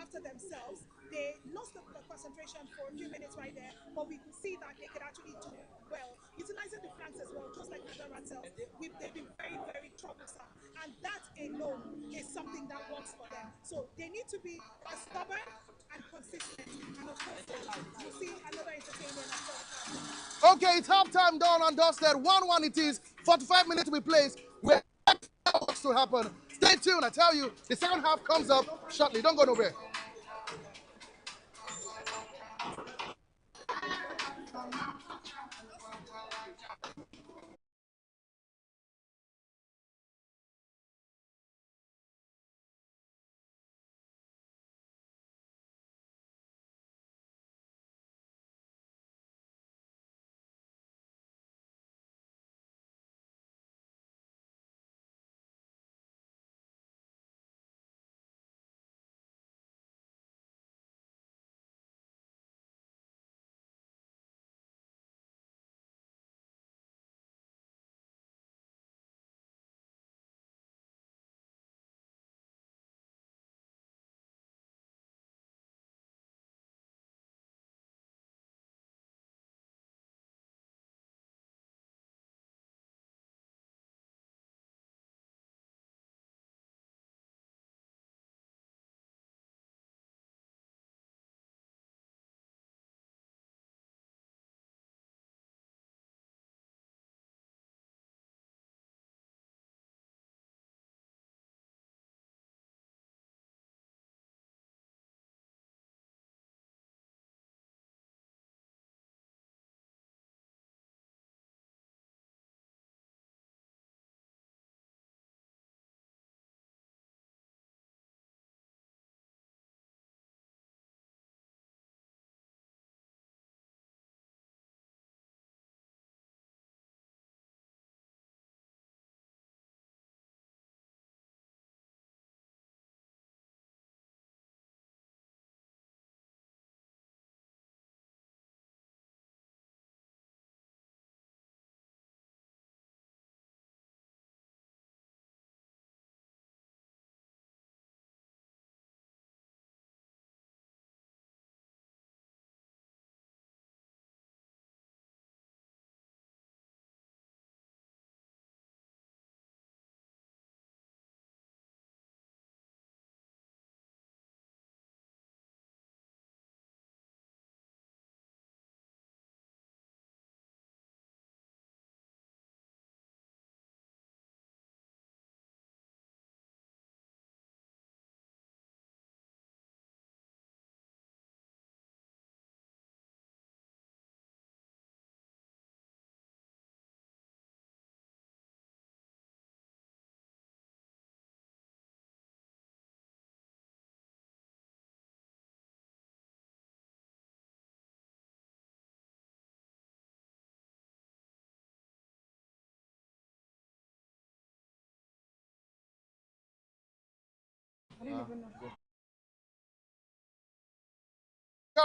after themselves. They lost the concentration for a few minutes right there, but we could see that they could actually do well, utilizing the flanks as well, just like Naija Ratels. They've been very, very troublesome, and that alone is something that works for them. So they need to be stubborn and consistent, and of course, you'll see another entertainment after. Okay, it's halftime done and dusted. 1-1 it is. 45 minutes to be played. We're what's to happen. Stay tuned. I tell you, the second half comes up shortly. Don't go nowhere.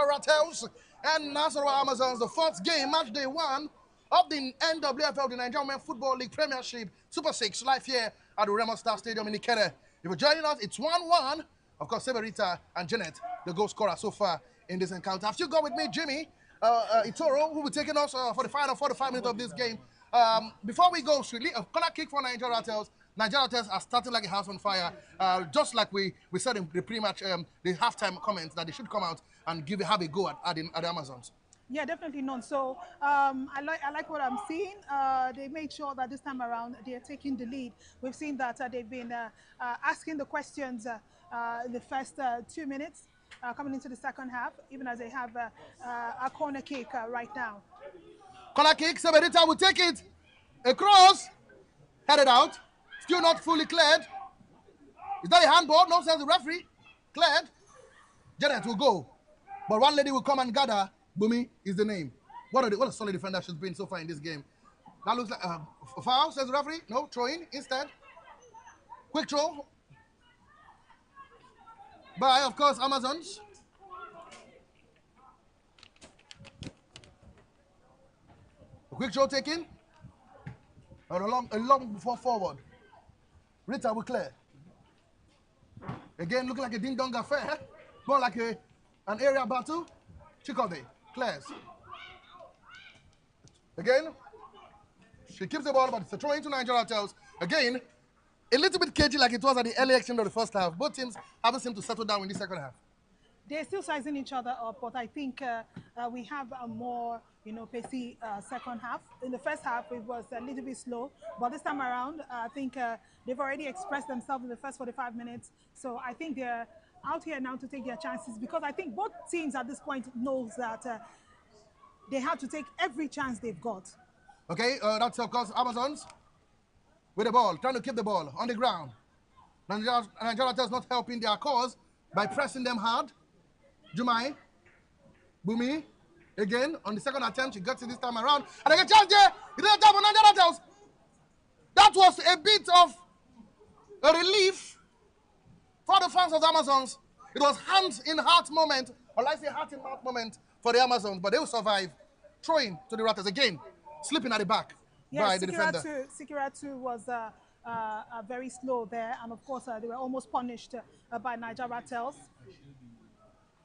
Ratels and Nassarawa Amazons, the fourth game, match day 1 of the NWFL, the Nigerian Women Football League Premiership Super 6, live here at the Remo Star Stadium in Niger. If you're joining us, it's 1-1. Of course, Severita and Janet, the goal scorer so far in this encounter. Have you got with me, Jimmy Itoro, who will be taking us for the final 45 minutes of this game. Before we go, strictly a corner kick for Niger Ratels. Niger Ratels are starting like a house on fire, just like we said in the pre-match, the halftime comments that they should come out and have a go at the Amazons. Yeah, definitely not. So I like what I'm seeing. They made sure that this time around they're taking the lead. We've seen that they've been asking the questions in the first 2 minutes, coming into the second half, even as they have a corner kick right now. Corner kick, Severita will take it across, headed out, still not fully cleared. Is that a handball? No, says the referee. Cleared. Janet will go, but one lady will come and gather. Bumi is the name. What a solid defender she's been so far in this game. That looks like a foul, says the referee. No, throw in instead. Quick throw. By, of course, Amazons. A quick throw taken. And a long before forward. Rita will clear. Again, looking like a ding-dong affair. More like an area battle. Chikobe clears. Again, she keeps the ball, but it's a throw into Niger Ratels. Again, a little bit cagey like it was at the early action of the first half. Both teams haven't seemed to settle down in the second half. They're still sizing each other up, but I think we have a more, pacey second half. In the first half, it was a little bit slow, but this time around, I think they've already expressed themselves in the first 45 minutes. So I think they're out here now to take their chances, because I think both teams at this point knows that they have to take every chance they've got. Okay, that's of course Amazons with the ball, trying to keep the ball on the ground. Nigeria is not helping their cause by pressing them hard. Jumai, Bumi, again on the second attempt, she gets it this time around, and again chance there. It is a time for Nigeria. That was a bit of a relief for the fans of the Amazons. It was hand in heart moment, or let's say heart in mouth moment for the Amazons, but they will survive. Throwing to the Ratels again, slipping at the back by the defender. Sikiratu was very slow there, and of course they were almost punished by Niger Ratels.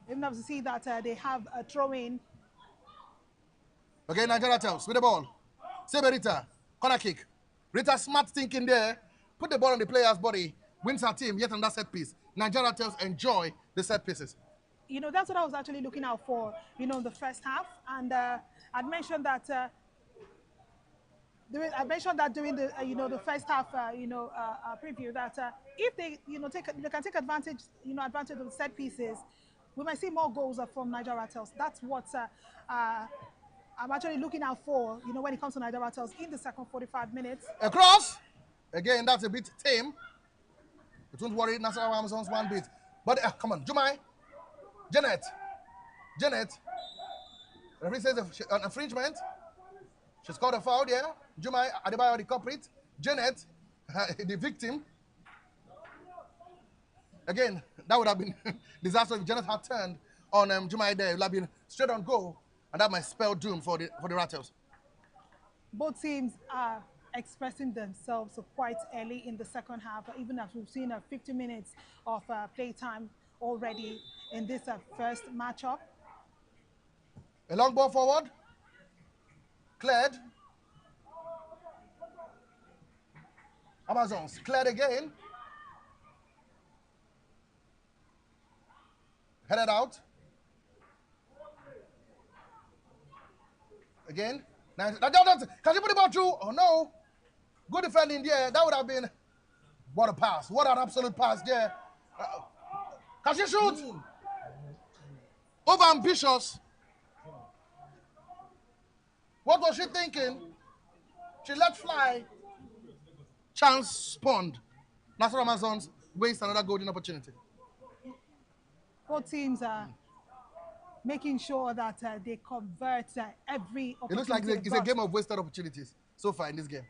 Even have to see that they have a throw-in. Okay, Niger Ratels with the ball. Severita, corner kick. Rita smart thinking there, put the ball on the player's body, wins her team yet another set piece. Niger Ratels enjoy the set pieces. That's what I was actually looking out for, in the first half, and I'd mentioned that. I mentioned that during the the first half preview that if they they can take advantage advantage of the set pieces, we might see more goals from Niger Ratels. That's what I'm actually looking out for when it comes to Niger Ratels in the second 45 minutes. Across again, that's a bit tame. It won't worry Nassarawa Amazons one bit, but come on, Jumai, Janet. The referee says an infringement. She scored a foul there. Jumai Adebayo, the culprit. Janet, the victim. Again, that would have been disastrous if Janet had turned on Jumai there. It would have been straight on goal, and that might spell doom for the Ratels. Both teams are expressing themselves quite early in the second half, even as we've seen 50 minutes of play time already in this first matchup. A long ball forward. Cleared. Amazons cleared again. Headed out. Again. Can you put the ball through? Oh no. Good defending there. That would have been. What a pass. What an absolute pass there. Can she shoot? Over ambitious. What was she thinking? She let fly. Chance spawned. Nassarawa Amazons waste another golden opportunity. Both teams are making sure that they convert every opportunity. It looks like it's a game of wasted opportunities so far in this game.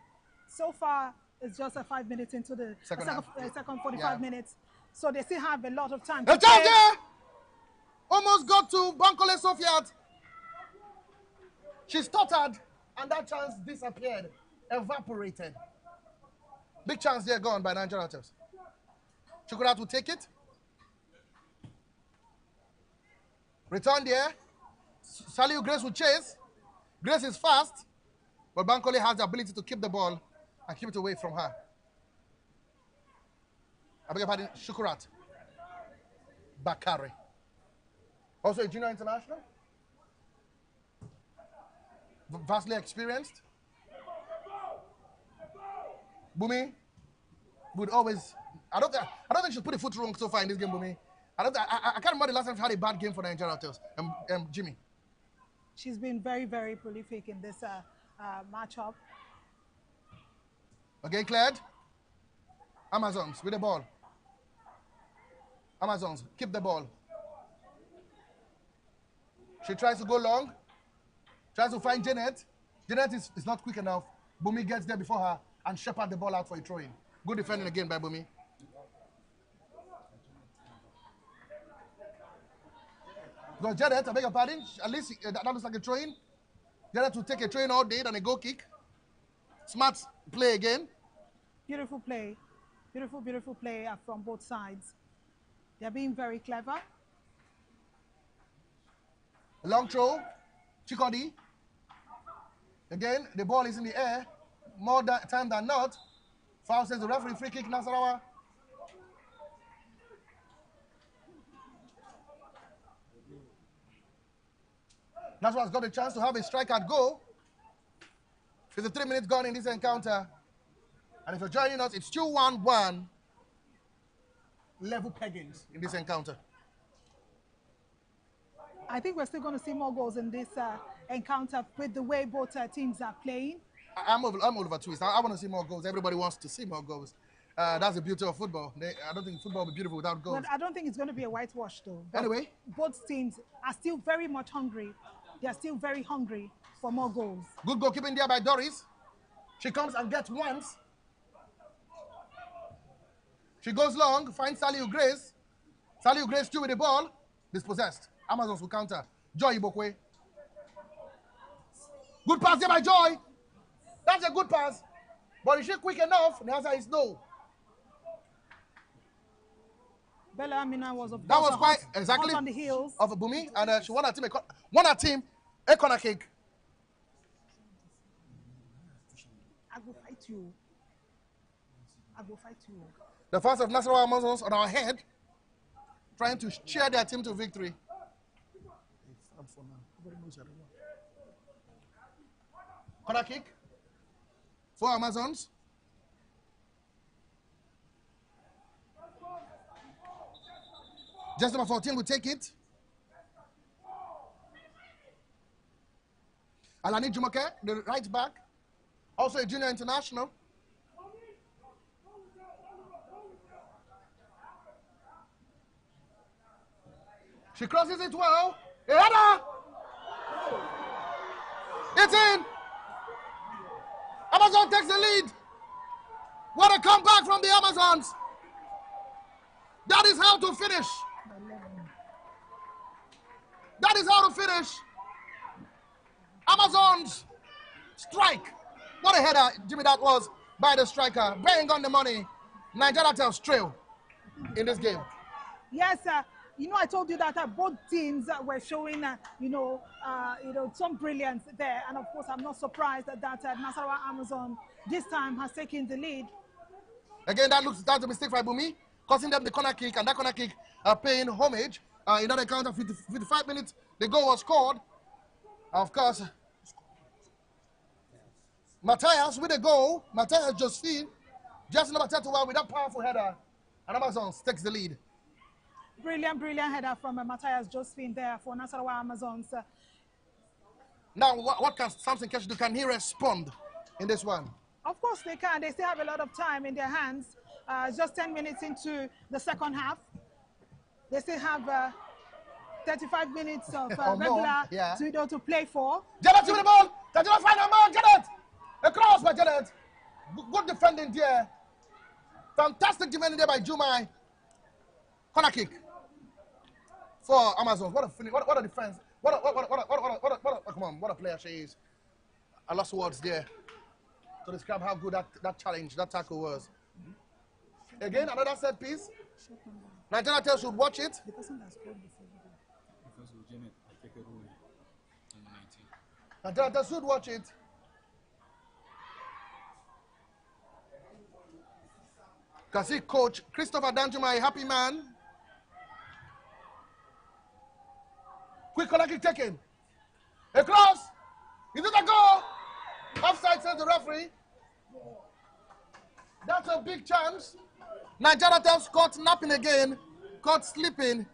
So far, it's just 5 minutes into the second 45 minutes. So they still have a lot of time The to play. there! Almost got to Bankole Sofiat. She stuttered, and that chance disappeared, evaporated. Big chance there gone by Niger Ratels. Chukwurat will take it. Return there. Saliu Grace will chase. Grace is fast, but Bankole has the ability to keep the ball and keep it away from her. I beg your pardon, Chukwurat. Bakari. Also a junior international. Vastly experienced. Bumi would always. I don't think she's put a foot wrong so far in this game, Bumi. I can't remember the last time she had a bad game for the Nigeria Ratels. Jimmy. She's been very, very prolific in this matchup. Okay, cleared. Amazons with the ball. Amazons, keep the ball. She tries to go long. Tries to find Janet. Janet is not quick enough. Bumi gets there before her and shepherd the ball out for a throw-in. Good defending again by Bumi. Because Janet, I beg your pardon, at least that looks like a throw-in. Janet will take a throw-in all day than a goal kick. Smart play again. Beautiful play. Beautiful, beautiful play from both sides. They're being very clever. A long throw. Chikodi. Again, the ball is in the air. More time than not. Foul says the referee, free kick, Nasarawa. Nasarawa's got a chance to have a strike at goal. 53 minutes gone in this encounter. And if you're joining us, it's 2-1-1. Level peggings in this encounter. I think we're still going to see more goals in this encounter with the way both teams are playing. I'm Oliver Twist. I want to see more goals. Everybody wants to see more goals. That's the beauty of football. I don't think football will be beautiful without goals. But I don't think it's going to be a whitewash, though. But anyway, both teams are still very much hungry. They are still very hungry for more goals. Good goalkeeping there by Doris. She comes and gets once. She goes long, finds Saliu Grace. Saliu Grace still with the ball. Dispossessed. Amazons will counter. Joy Ibokwe. Good pass there by Joy. That's a good pass. But is she quick enough? The answer is no. Bella Amina was that was quite exactly on the heels of a Bumi, and she won her team a corner kick. I will fight you. I will fight you. The fans of Nassarawa Amazons on our head, trying to cheer their team to victory. Corner kick for Amazons. Just number 14 will take it. Alani Jumoke, the right back, also a junior international. She crosses it well. A header! It's in! Amazon takes the lead. What a comeback from the Amazons. That is how to finish. That is how to finish. Amazons strike. What a header, Jimmy, that was by the striker. Bang on the money. Nigeria Ratels trail in this game. Yes, you know, I told you that both teams were showing, some brilliance there. And of course, I'm not surprised that Nassarawa Amazon this time has taken the lead. Again, that's a mistake by Bumi, costing them the corner kick, and that corner kick paying homage. In that encounter, 55 minutes, the goal was scored. Of course, Matthias with the goal. Matthias Josephine, just number 31 with that powerful header. And Amazons takes the lead. Brilliant, brilliant header from Matthias Josephine there for Nassarawa Amazons. Now, what can Samson Kesh do? Can he respond in this one? Of course they can. They still have a lot of time in their hands. Just 10 minutes into the second half. They still have 35 minutes of regular to play for. Janet with the ball. They don't find a man. Janet. A cross by Janet. Good defending there. Fantastic defending there by Jumai. Corner kick for Amazons. What a finish! What a defense! Come on! What a player she is! I lost words there to describe how good that challenge, that tackle was. Again, another set piece. Nigeria Ratels should watch it. Nigeria Ratels should watch it. Can see Coach Christopher Danjuma, a happy man. Quick corner kick taken. A cross. Is it a goal? Offside, says the referee. That's a big chance. Nigeria Ratels caught napping again, caught sleeping.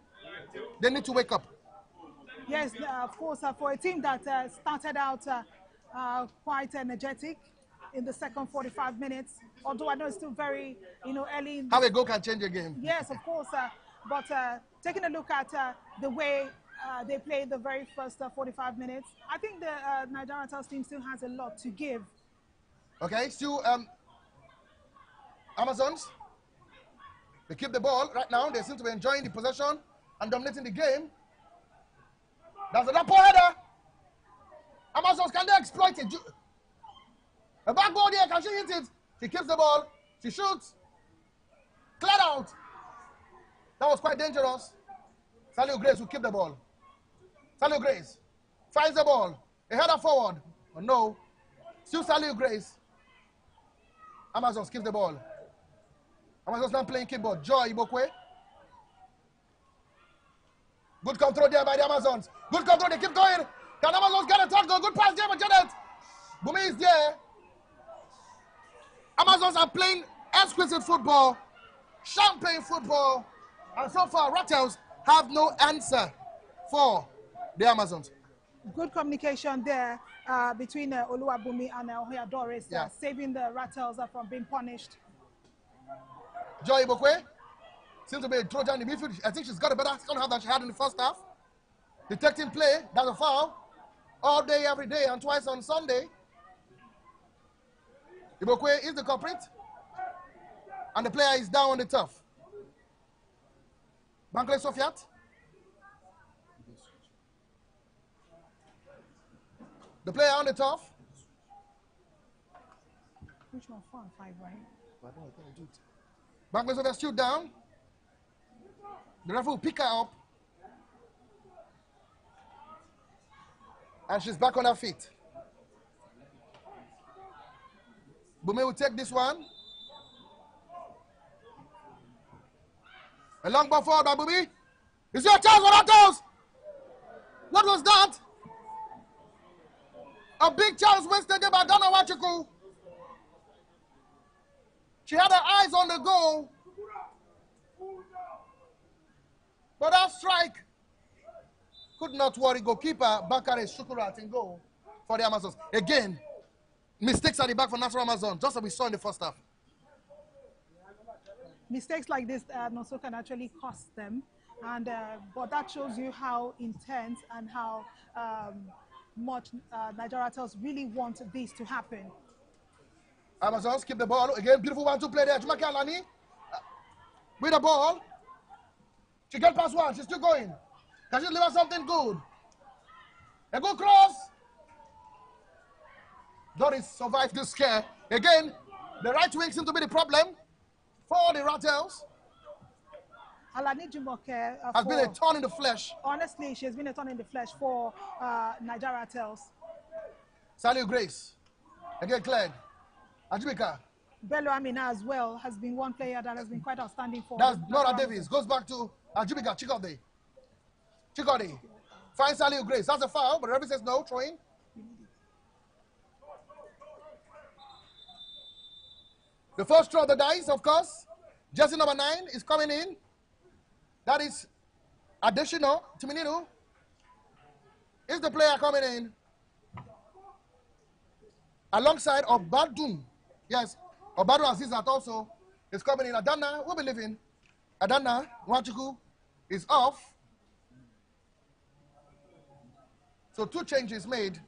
They need to wake up. Yes, of course, for a team that started out quite energetic in the second 45 minutes, although I know it's still very, early. How a goal can change a game. Yes, of course. But taking a look at the way they played the very first 45 minutes, I think the Nigeria Ratels team still has a lot to give. Okay, still Amazons. They keep the ball right now. They seem to be enjoying the possession and dominating the game. That's a poor header. Amazons, can they exploit it? A back ball there, can she hit it? She keeps the ball. She shoots. Cleared out. That was quite dangerous. Saliu Grace will keep the ball. Saliu Grace finds the ball. A header forward. Oh, no. Still Saliu Grace. Amazons keeps the ball. Amazons now playing keyboard. Joy Ibokwe. Good control there by the Amazons. Good control. They keep going. Can Amazons get a third goal? Good pass there by Janet. Bumi is there. Amazons are playing exquisite football, champagne football, and so far Ratels have no answer for the Amazons. Good communication there between Oluwabumi and Ohoya Doris, saving the Ratels from being punished. Joy Ibokwe seems to be a Trojan in the midfield. I think she's got a better second half than she had in the first half. Detecting play, that's a foul. All day, every day, and twice on Sunday. Ibokwe is the culprit. And the player is down on the turf. Bankole Sofiat. The player on the turf. Which one? 4 and 5, right? Bankole Sofiat still down. The referee will pick her up. And she's back on her feet. Bume will take this one. A long ball forward by Bume. Is your chance for Ratels? What was that? A big chance wasted there by Donna Wachuku. She had her eyes on the goal. But that strike could not worry goalkeeper Bakare Shukurat in goal for the Amazons. Again, mistakes at the back for Nassarawa Amazon, just as we saw in the first half. Mistakes like this also can actually cost them, and but that shows you how intense and how much Nigeria Ratels really want this to happen. Amazons keep the ball. Again, beautiful 1-2 play there. Jumake Alani with the ball. She gets past one. She's still going. Can she deliver something good? A good cross. Doris survived this scare. Again, the right wing seems to be the problem for the Ratels. Alani Jumoke has been a thorn in the flesh. Honestly, she has been a thorn in the flesh for Nigeria Ratels. Saliu Grace. Again, cleared. Ajibika. Bello Amina as well has been one player that has been quite outstanding for. That's Nora Davis. Goes back to Ajibika. Chikode. Finds Saliu Grace. That's a foul, but the referee says no, throwing. The first throw of the dice, of course. Jersey number 9 is coming in. That is Adesina Timininu. Is the player coming in? Alongside Obadun. Yes, Obadun Azizat also is coming in. Adana, we'll be leaving. Adana Wachuku is off. So 2 changes made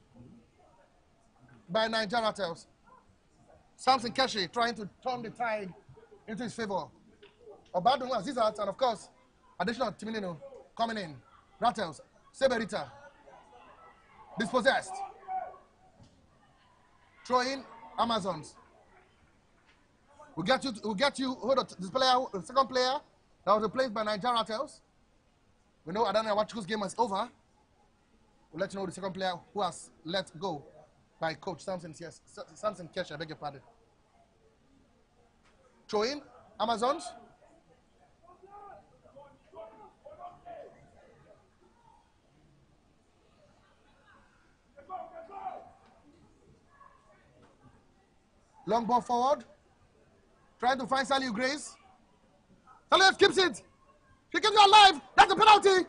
by Nigeria Ratels. Samson Keshi trying to turn the tide into his favor. Obadun Azizat and of course Additional Timinino coming in. Ratels. Seberita. Dispossessed. Throw in Amazons. We'll get you. Hold on. This player, the second player that was replaced by Niger Ratels. We know Adana Wachuku's game is over. We'll let you know the second player who has let go by Coach Samson. Yes, Samson Kesha, I beg your pardon. Throw in Amazons. Long ball forward. Trying to find Saliu Grace. Saliu keeps it. He keeps it alive. That's a penalty.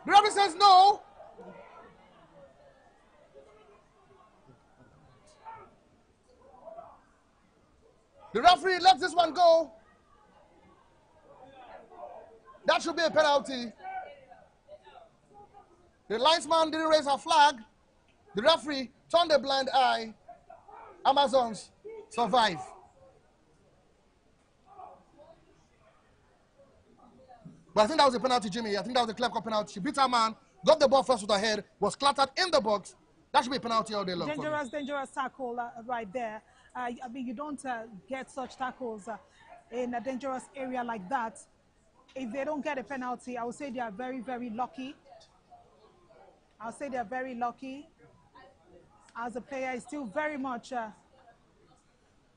The referee says no. The referee lets this one go. That should be a penalty. The linesman didn't raise a flag. The referee turned a blind eye. Amazons survive. But I think that was a penalty, Jimmy. I think that was a clear-cut penalty. She beat her man, got the ball first with her head, was clattered in the box. That should be a penalty all day long. Dangerous tackle right there. I mean, you don't get such tackles in a dangerous area like that. If they don't get a penalty, I would say they are very, very lucky. I'll say they're very lucky. As a player, is still very much...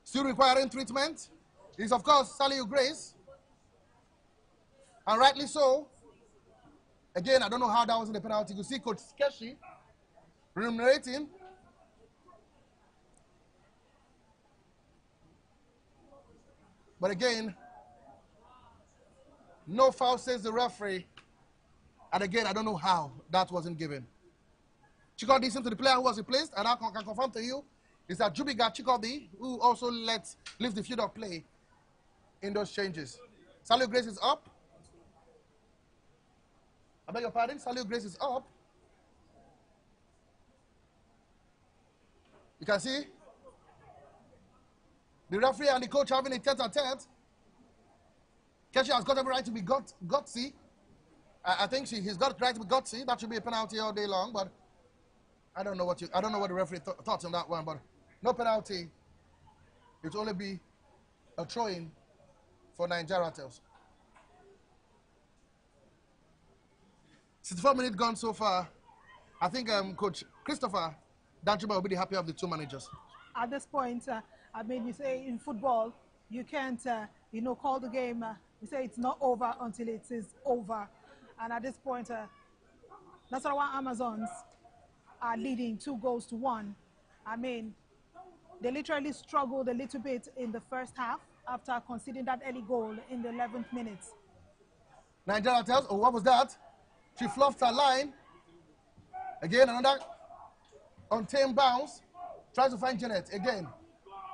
still requiring treatment is, of course, Saliu Grace. And rightly so. Again, I don't know how that was in the penalty. You see Coach Keshi remunerating. But again, no foul, says the referee. And again, I don't know how that wasn't given. Chikodi to the player who was replaced, and I can confirm to you, is that Jubiga Chikodi, who also leaves the field of play in those changes. Saliu Grace is up. I beg your pardon, Saliu Grace is up. You can see the referee and the coach having a tete-a-tete. Keshi has got every right to be gutsy. I think he's got the right to be gutsy. That should be a penalty all day long, but I don't know what the referee thought on that one, but no penalty. It will only be a throw-in for Niger Ratels. 64 minutes gone so far. I think Coach Christopher Danjuma will be the happier of the two managers. At this point, I mean, you say in football, you can't, call the game. You say it's not over until it is over. And at this point, Nasarawa Amazons are leading 2-1. I mean, they literally struggled a little bit in the first half after conceding that early goal in the 11th minute. Nigeria tells, oh, what was that? She fluffed her line. Again, another untamed bounce. Tries to find Janet. Again,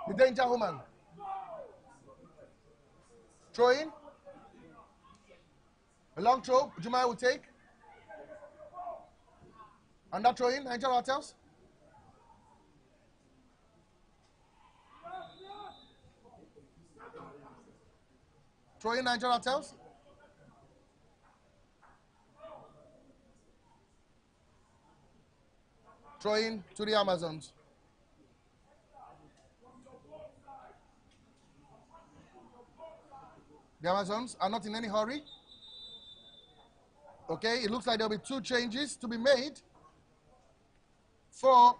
the danger woman. Throw in. A long throw, Jumai will take. And that throw in, Nigeria tells. Throw in, Nigeria tells. Throw in to the Amazons. The Amazons are not in any hurry. Okay, it looks like there'll be two changes to be made for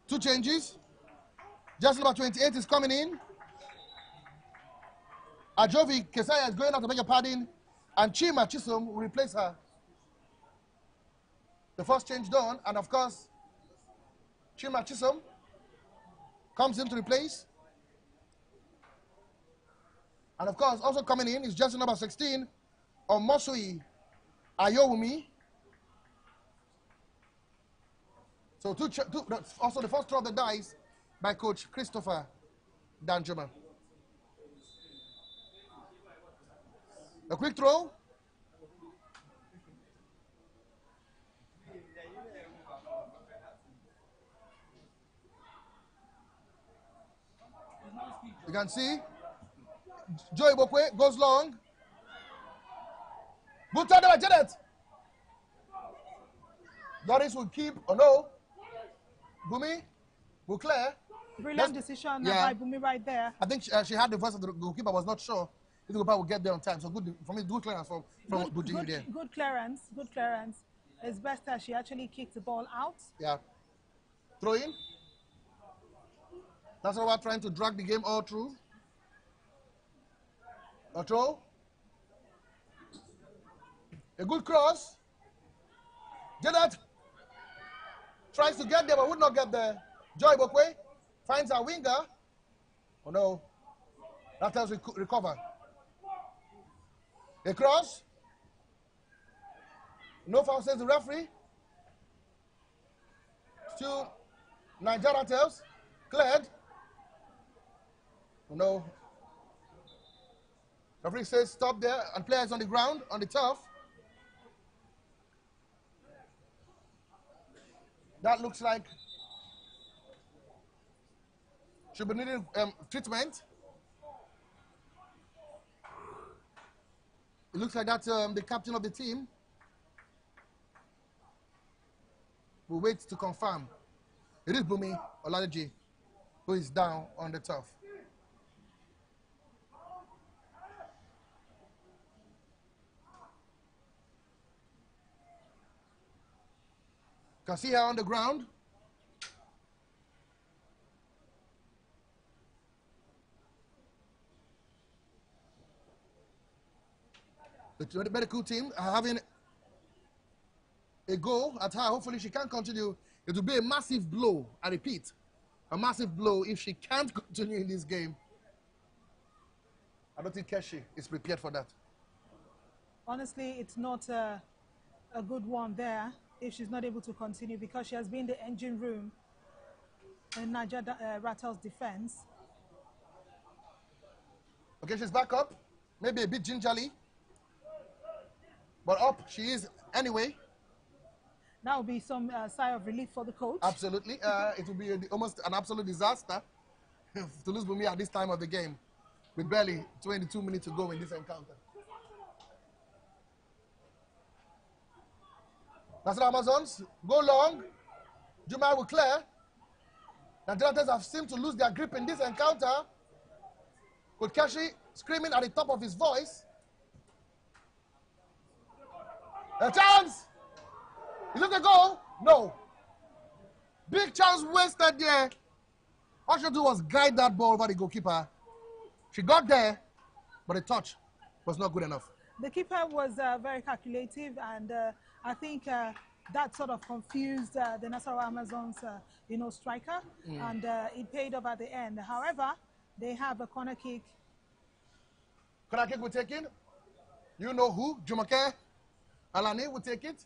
two changes. Just number 28 is coming in. Ajovi Kesaya is going out to beg a pardon, and Chima Chisom will replace her. The first change done, and of course, Chima Chisom comes in to replace. And of course, also coming in is jersey number 16, Omosui Ayowumi. So also the first throw of the dice by Coach Christopher Danjuma. A quick throw. You can see Joey Bokwe goes long. Good turn by Janet. Doris will keep. Oh no. Bumi will clear. Brilliant decision by Bumi right there. I think she had the voice of the goalkeeper. Was not sure if the goalkeeper would get there on time. So good for me. Good clearance from Buji there. Good clearance. Good clearance. It's best that she actually kicked the ball out. Yeah. Throw in. Nasarawa trying to drag the game all through. A throw. A good cross. Janet tries to get there but would not get there. Joy Bokwe finds a winger. Oh no. Ratels recover. A cross. No foul, says the referee. Still Niger Ratels. Cleared. Oh no. Referee says stop there and players on the ground, on the turf. That looks like should be needing treatment. It looks like that's the captain of the team. We'll wait to confirm. It is Bumi Oladeji who is down on the turf. You can see her on the ground. The medical team are having a go at her. Hopefully she can continue. It will be a massive blow. I repeat, a massive blow if she can't continue in this game. I don't think Keshi is prepared for that. Honestly, it's not a good one there if she's not able to continue because she has been in the engine room in Naija Ratels' defense. Okay, she's back up. Maybe a bit gingerly. But up she is anyway. That will be some sigh of relief for the coach. Absolutely. It will be almost an absolute disaster to lose Bumi at this time of the game with barely 22 minutes to go in this encounter. Nasarawa Amazons go long. Juma will clear. Nigerians have seemed to lose their grip in this encounter. Coach Keshi screaming at the top of his voice. A chance! Is it a goal? No. Big chance wasted there. All she had to do was guide that ball over the goalkeeper. She got there, but the touch was not good enough. The keeper was very calculative, and I think that sort of confused the Nassarawa Amazons, striker, and it paid off at the end. However, they have a corner kick. Corner kick will take it. You know who? Jumake Alani will take it.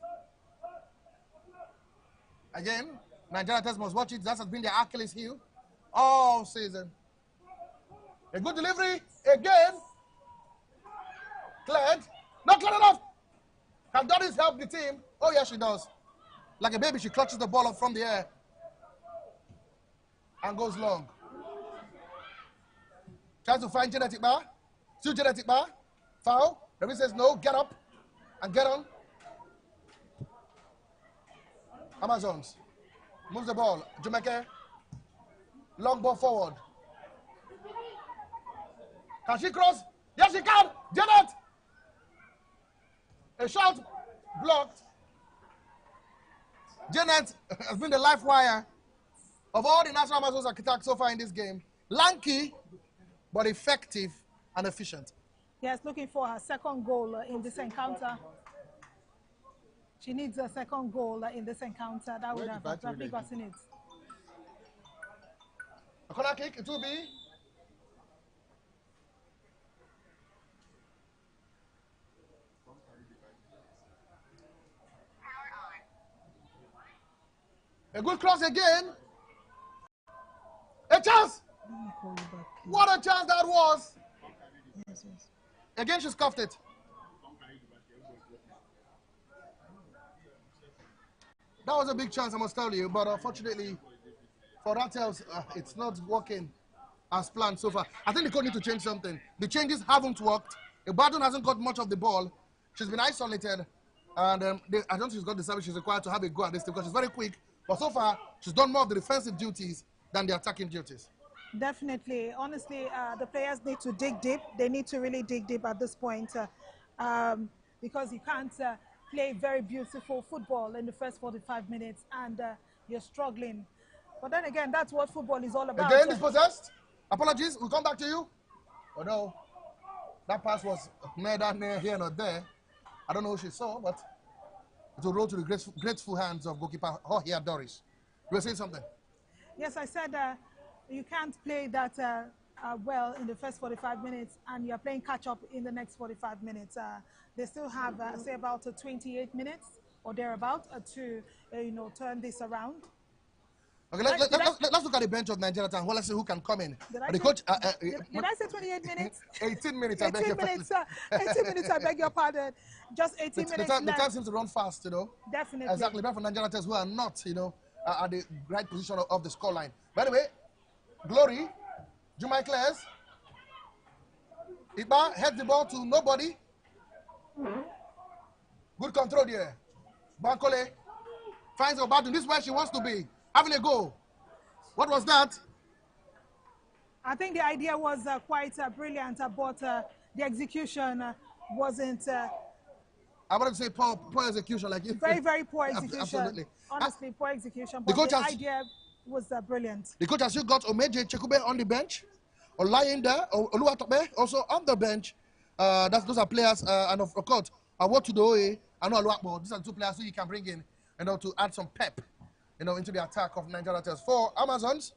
Again, Nigeria Test must watch it. That has been their Achilles heel all season. A good delivery again. Cleared. Not clear enough. Can Doris help the team? Oh, yes, she does. Like a baby, she clutches the ball up from the air and goes long. Tries to find Genetic Bar. Still Genetic Bar. Foul. Referee says no. Get up and get on. Amazons. Moves the ball. Jamaica. Long ball forward. Can she cross? Yes, she can. Janet. A shot blocked. Janet has been the life wire of all the National Amazons attacks so far in this game. Lanky, but effective and efficient. Yes, looking for her second goal in this encounter. She needs a second goal in this encounter. That would have probably gotten it. A corner kick, it will be. A good cross again. A chance. What a chance that was. Yes, yes. Again, she scuffed it. That was a big chance, I must tell you, but unfortunately for Ratels, it's not working as planned so far. I think the coach need to change something. The changes haven't worked. Ibadan hasn't got much of the ball. She's been isolated. And I don't think she's got the service she's required to have a go at this because she's very quick. But so far, she's done more of the defensive duties than the attacking duties. Definitely. Honestly, the players need to dig deep. They need to really dig deep at this point because you can't play very beautiful football in the first 45 minutes and you're struggling. But then again, that's what football is all about. Again, dispossessed. Apologies. We'll come back to you. Oh, no. That pass was neither here nor there. I don't know who she saw, but it will roll to the grateful hands of goalkeeper Hohia Doris. You were saying something? Yes, I said you can't play that well in the first 45 minutes and you're playing catch-up in the next 45 minutes. They still have, say, about 28 minutes or thereabout to, turn this around. Okay, let's look at the bench of Nigeria and let's see who can come in. Did I say 28 minutes? 18 minutes, 18 minutes, 18 minutes, I beg your pardon. Just 18 minutes left. The time seems to run fast, Definitely. Exactly, but for Nigeria who are not, at the right position of the scoreline. By the way, Glory, Jumai Clares, Iba heads the ball to nobody. Good control there. Bankole finds Obadun. This is where she wants to be. Having a go. What was that? I think the idea was quite brilliant, but the execution wasn't. I wanted to say poor execution, like very, very poor execution. Absolutely. Honestly, poor execution. But the idea was brilliant. The coach has still got Omeje Chekube on the bench, or lying there, or Oluwatope also on the bench. Those are players, and of course, Awotudoe and Oluwakbo. These are the two players who you can bring in, to add some pep. Into the attack of Nigeria Ratels. For Amazons,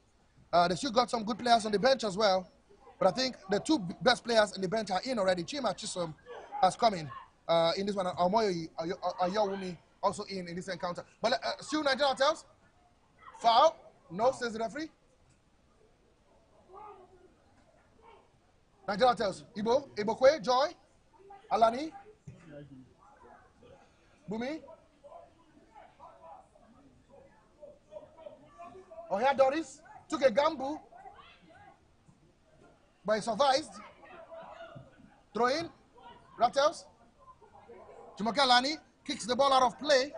they still got some good players on the bench as well. But I think the two best players in the bench are in already. Chima Chisom has come in this one. Amoyoyi Ayowumi also in this encounter. But still Nigeria Ratels. Foul. No, says the referee. Nigeria Ratels. Ibokwe, Joy, Alani, Bumi. Oh, here Doris took a gamble, but he survived. Throw in, Ratels. Jumoke Alani kicks the ball out of play.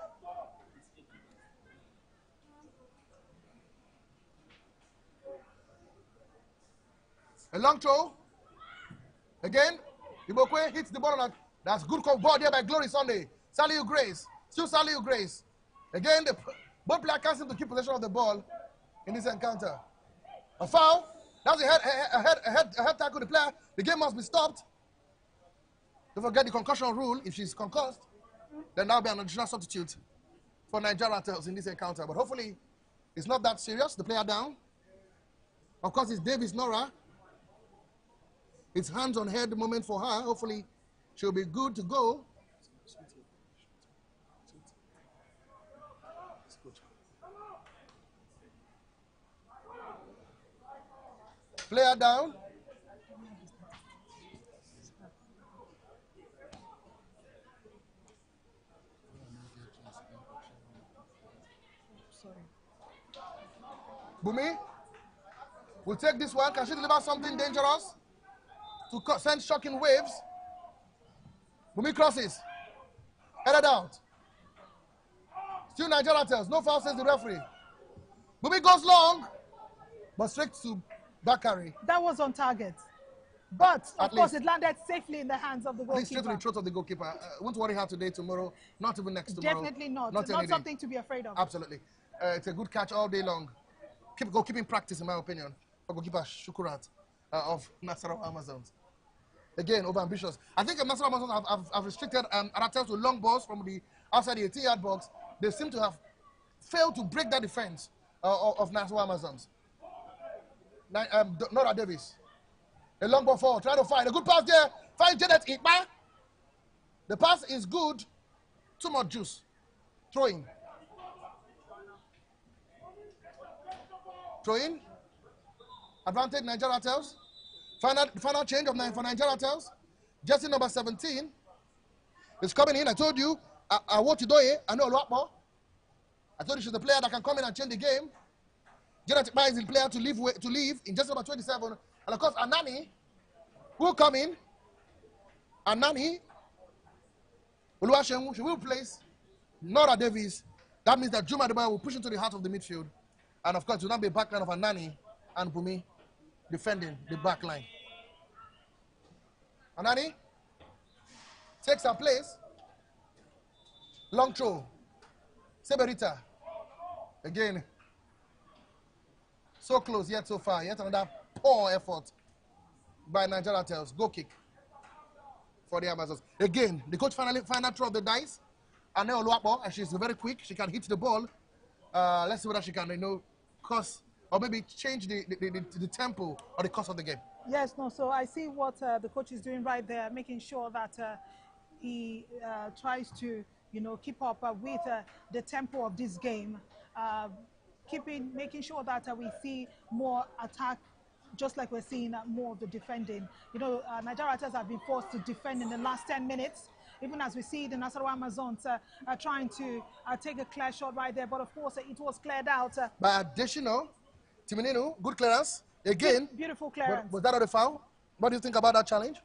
A long throw. Again, Ibokwe hits the ball. That's good ball there by Glory Sunday. Saliu Grace. Still Saliu Grace. Again, both players can't seem to keep possession of the ball in this encounter. A foul. That's a head tackle. The player. The game must be stopped. Don't forget the concussion rule. If she's concussed, then that'll be an additional substitute for Nigeria Ratels in this encounter. But hopefully, it's not that serious. The player down. Of course, it's Davis Nora. It's hands on head moment for her. Hopefully, she'll be good to go. Player down. Bumi will take this one. Can she deliver something dangerous to send shocking waves? Bumi crosses. Headed out. Still Nigeria Ratels. No foul, says the referee. Bumi goes long, but straight to Bakari. That was on target. But, of course, it landed safely in the hands of the goalkeeper. Straight to the throat of the goalkeeper. Won't worry her today, tomorrow. Not even next tomorrow. Definitely not. Not something to be afraid of. Absolutely. It's a good catch all day long. Goalkeeping practice, in my opinion, for goalkeeper Shukurat of Nassarawa Amazons. Again, overambitious. I think Nassarawa Amazons have restricted Ratels to long balls from the outside the 18-yard box. They seem to have failed to break that defense of Nassarawa Amazons. Nora Davis. A long ball forward, trying to find a good pass there. Find Janet Ikpa. The pass is good. Too much juice. Throwing. Throw in. Advantage Nigeria Ratels. Final change for Nigeria Ratels. Jersey number 17 is coming in. I told you, Awotudoye, I know Oluwakbo. I told you she's the player that can come in and change the game. Jonathan Pai is the player to leave in just number 27. And of course, Anani will come in. Anani, Oluwaseun, she will place Nora Davies. That means that Juma Deba will push into the heart of the midfield. And of course, it will not be a backline of Anani and Bumi defending the backline. Anani takes her place. Long throw. Seberita. Again. So close, yet so far. Yet another poor effort by Niger Ratels. Goal kick for the Amazons. Again, the coach final throw of the dice. And now Oluwapo, and she's very quick. She can hit the ball. Let's see whether she can, cause or maybe change the tempo or the course of the game. Yes, no. So I see what the coach is doing right there, making sure that he tries to, keep up with the tempo of this game. Making sure that we see more attack, just like we're seeing more of the defending. Niger Ratels have been forced to defend in the last 10 minutes, even as we see the Nasarawa Amazons trying to take a clear shot right there. But of course, it was cleared out. By additional, Timininu, good clearance. Again, beautiful clearance. Was that not a foul? What do you think about that challenge?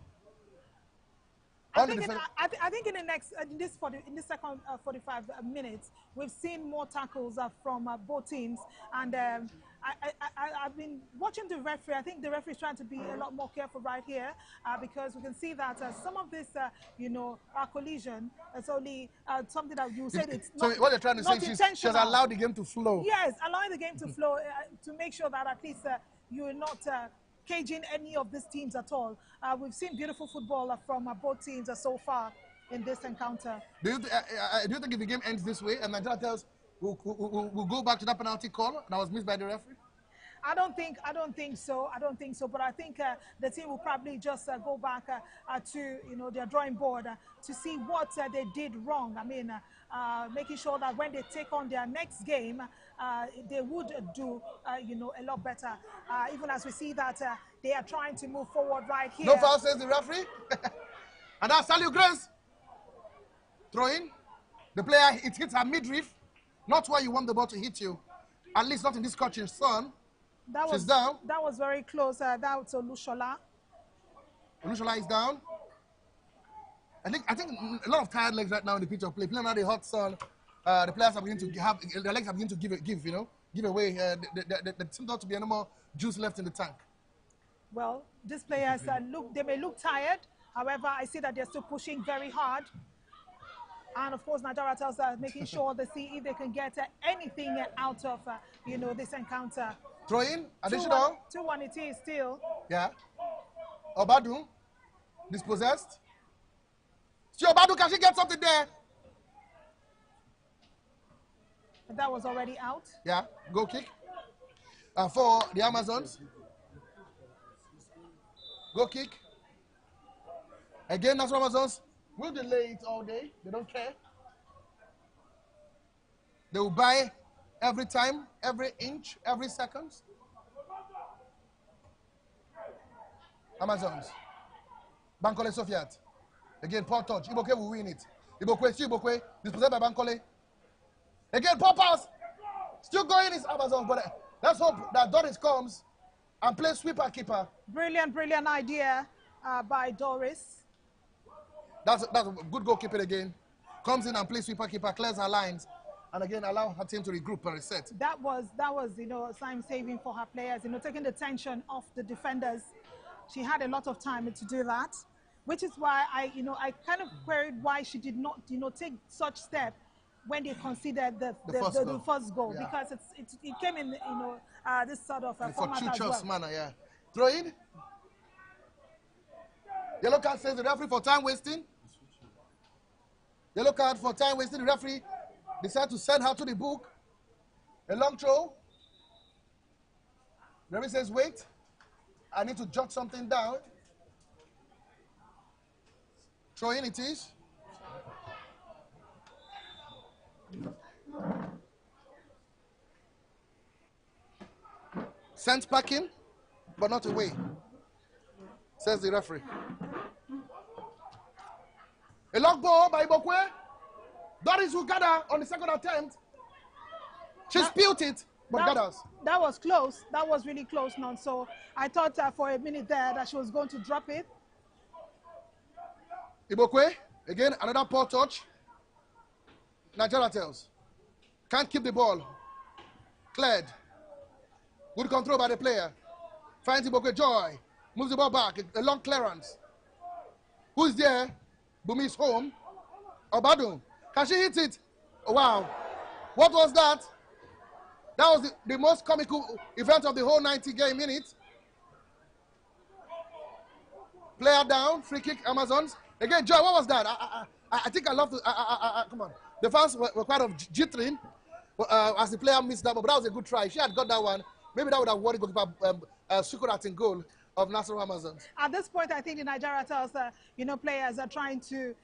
I think in this second 45 minutes, we've seen more tackles from both teams, and I've been watching the referee. I think the referee is trying to be a lot more careful right here because we can see that some of this, collision is only something that you said it's not. So what you're trying to say is she's allowed the game to flow. Yes, allowing the game to flow to make sure that at least you are not caging any of these teams at all. We've seen beautiful football from both teams so far in this encounter. Do you think if the game ends this way and Nigeria tells we'll go back to that penalty call that was missed by the referee? I don't think so. But I think the team will probably just go back to their drawing board to see what they did wrong. I mean, making sure that when they take on their next game, they would do a lot better. Even as we see that they are trying to move forward right here. No foul, says the referee. And that's Saliu Grace. Throw in. The player, it hits her midriff. Not where you want the ball to hit you. At least not in this scorching sun. She's down. That was very close. That was Olushola. Olushola is down. I think a lot of tired legs right now in the pitch of play. Playing out the hot sun, the players are beginning to have their legs are beginning to give away. There seems not to be any more juice left in the tank. Well, these players they may look tired. However, I see that they're still pushing very hard. And of course, Niger Ratels are making sure they see if they can get anything out of this encounter. Throw in, additional. 2-1 it is still. Yeah. Obadu, dispossessed. See Obadu, can she get something there? That was already out. Yeah, goal kick. For the Amazons. Goal kick. Again, Nassarawa Amazons will delay it all day. They don't care. They will buy every time, every inch, every second. Amazons. Bankole Sofiat. Again, poor touch. Ibokwe will win it. Ibokwe, dispossessed by Bankole. Again, poor pass. Still going is Amazon, but let's hope that Doris comes and plays sweeper keeper. Brilliant idea by Doris. That's a good goalkeeper again. Comes in and plays sweeper keeper, clears her lines, and again allow her team to regroup and reset. That was time saving for her players. Taking the tension off the defenders. She had a lot of time to do that, which is why I kind of queried why she did not take such step when they considered the first goal, yeah. Because it came in this sort of format as well. Manner, yeah. Throw in. Yellow card says the referee for time wasting. Yellow card for time wasting. The referee decided to send her to the book. A long throw. The referee says, wait. I need to jot something down. Throw in it is. Sent back in, but not away, says the referee. A long ball by Ibokwe. Doris will gather on the second attempt. She spilled it, but gathers. That was close. That was really close, non. So I thought for a minute there that she was going to drop it. Ibokwe, again, another poor touch. Niger Ratels. Can't keep the ball. Cleared. Good control by the player. Finds Ibokwe Joy. Moves the ball back. A long clearance. Who's there? Bumi's home. Obadun. Can she hit it? Oh, wow. What was that? That was the most comical event of the whole 90 minutes. Player down. Free kick, Amazons. Again, Joy, what was that? I think I love to. Come on. The fans were quite of jittering as the player missed that, but that was a good try. If she had got that one, maybe that would have worried goalkeeper Shukurat in goal of Nasarawa Amazons. At this point, I think the Nigeria tells players are trying to,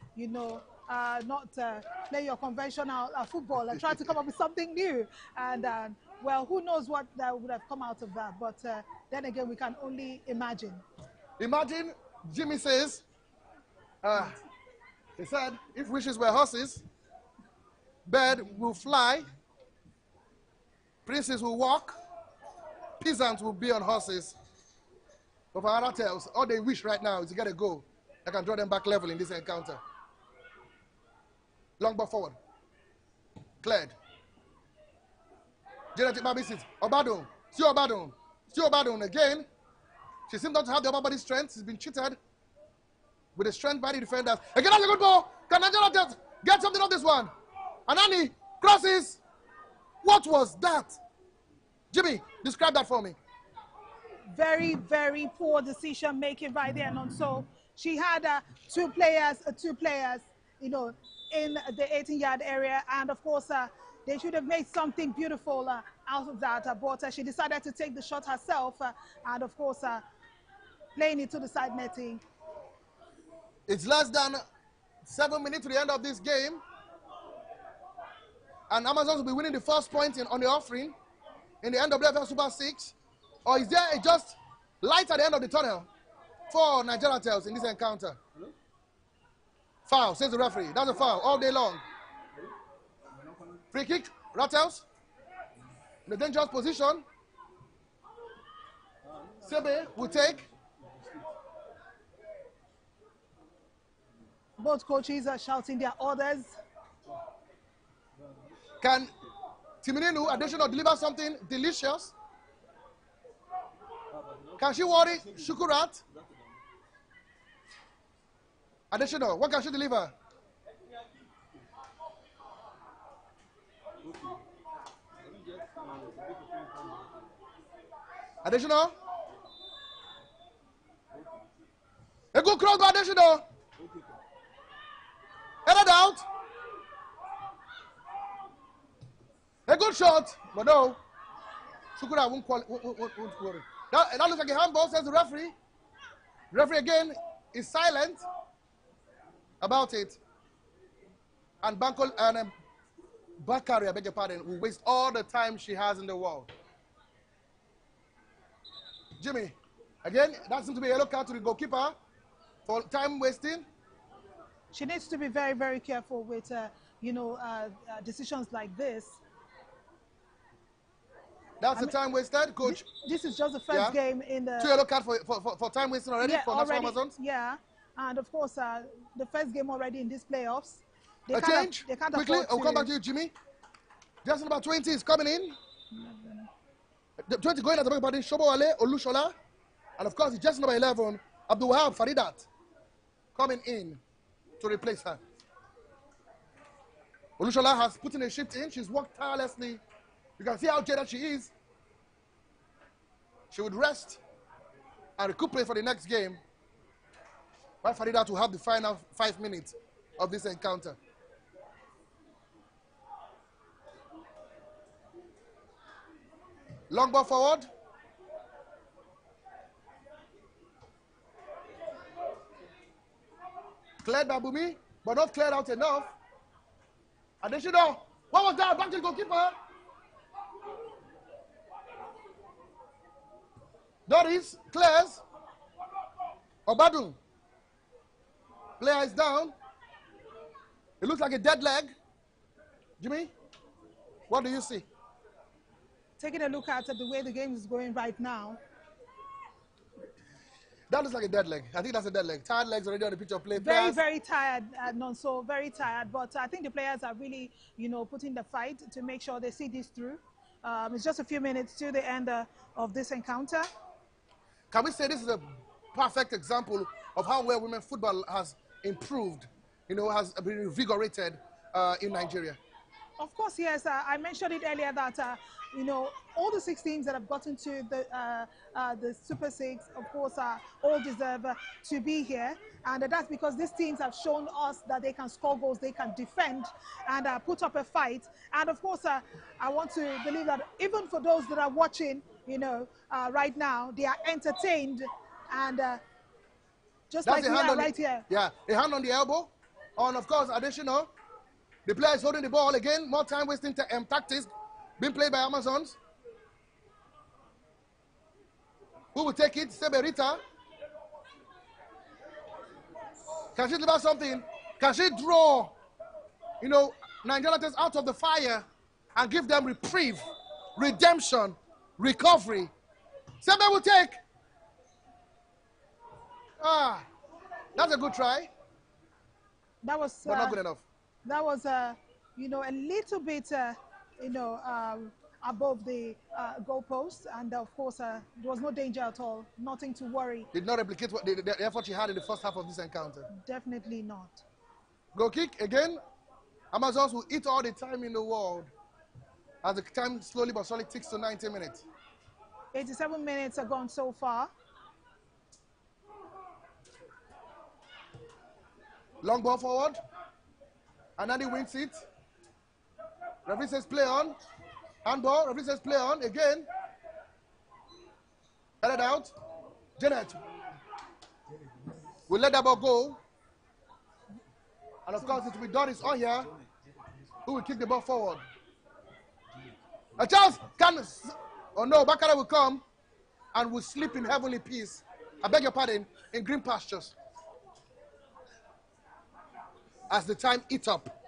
not play your conventional football and try to come up with something new. And well, who knows what that would have come out of that? But then again, we can only imagine. Imagine, Jimmy says, he said, if wishes were horses, bird will fly, princes will walk, peasants will be on horses. But for Ratels, all they wish right now is to get a goal that can draw them back level in this encounter. Long ball forward. Cleared. Janet Babis, Obadun. Still Obadun. Still Obadun again. She seems not to have the upper body strength. She's been cheated with the strength by the defenders. Again, that's a good ball. Can Nigeria get something on this one? Anani crosses. What was that? Jimmy, describe that for me. Very, very poor decision making right there. And so she had two players, in the 18-yard area. And of course, they should have made something beautiful out of that. But she decided to take the shot herself. And of course, playing it to the side netting. It's less than 7 minutes to the end of this game. And Amazons will be winning the first point on the offering in the NWFL Super 6. Or is there just light at the end of the tunnel for Niger Ratels in this encounter? Foul, says the referee. That's a foul all day long. Free kick, Ratels. In a dangerous position. Sebe will take. Both coaches are shouting their orders. Can Timininu additional deliver something delicious? Can she worry Shukurat? Additional, what can she deliver? Additional? A good cross by Additional. Headed out. A good shot, but no. Shukurat won't worry. That looks like a handball, says the referee. The referee again is silent about it. And Bakari, I beg your pardon, will waste all the time she has in the world. Jimmy, again, that seems to be a yellow card to the goalkeeper for time wasting. She needs to be very, very careful with, decisions like this. That's the time wasted, coach. This is just the first game in the... 2 yellow cards for time wasting already for Nasarawa Amazons? Yeah, and of course, the first game already in these playoffs. A change? Quickly, I'll come back to you, Jimmy. Just number 20 is coming in. The 20 going at the back, but Shobowale, Olushola. And of course, just number 11, Abdul Wahab Faridat, coming in to replace her. Olushola has put in a shift in. She's worked tirelessly. You can see how jaded she is. She would rest and recuperate for the next game. While Faridat will have the final 5 minutes of this encounter. Long ball forward. Cleared by Bumi, but not cleared out enough. Additional. What was that? Back to the goalkeeper. Doris clears. Obadun. Player is down. It looks like a dead leg. Jimmy, what do you see? Taking a look at the way the game is going right now, That looks like a dead leg. I think that's a dead leg. Tired legs already on the pitch of play. very, Players, very tired, Nonso, very tired. But I think the players are really, putting the fight to make sure they see this through. It's just a few minutes to the end of this encounter. can we say this is a perfect example of how well women football has improved, has been invigorated in Nigeria? Of course, yes. I mentioned it earlier that all the 6 teams that have gotten to the Super 6, of course, all deserve to be here, and that's because these teams have shown us that they can score goals, they can defend, and put up a fight. And of course, I want to believe that even for those that are watching, right now, they are entertained, and just That's like we are right here. Yeah, a hand on the elbow, and of course, additional. The player is holding the ball again. More time wasting tactics being played by Amazons. Who will take it? Seberita. Can she deliver something? Can she draw, Nigeria out of the fire and give them reprieve, redemption, recovery? Sebe will take. That's a good try. That was but not good enough. That was, a little bit, above the goalpost, and of course, there was no danger at all. Nothing to worry. Did not replicate the effort she had in the first half of this encounter. Definitely not. Goal kick again. Amazons will eat all the time in the world as the time slowly but surely ticks to 90 minutes. 87 minutes are gone so far. Long ball forward. Anani wins it. Referee says play on. Handball. Referee says play on. Again. Headed out. Janet. We'll let that ball go. And of course, it will be Doris on here who will kick the ball forward. A chance. Oh no, Bakara will come and will sleep in heavenly peace. I beg your pardon, in green pastures. As the time eats up,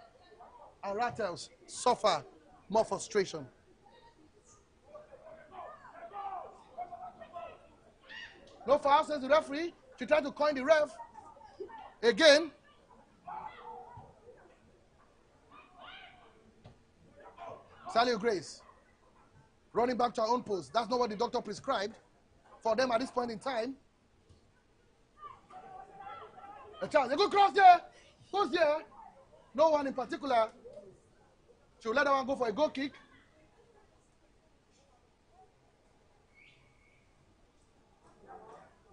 and Ratels suffer more frustration. No foul, says the referee. She tried to coin the ref. Again. Sally Grace. Running back to her own post. That's not what the doctor prescribed for them at this point in time. A chance. A good cross there. Goes there. No one in particular. She'll let that one go for a goal kick.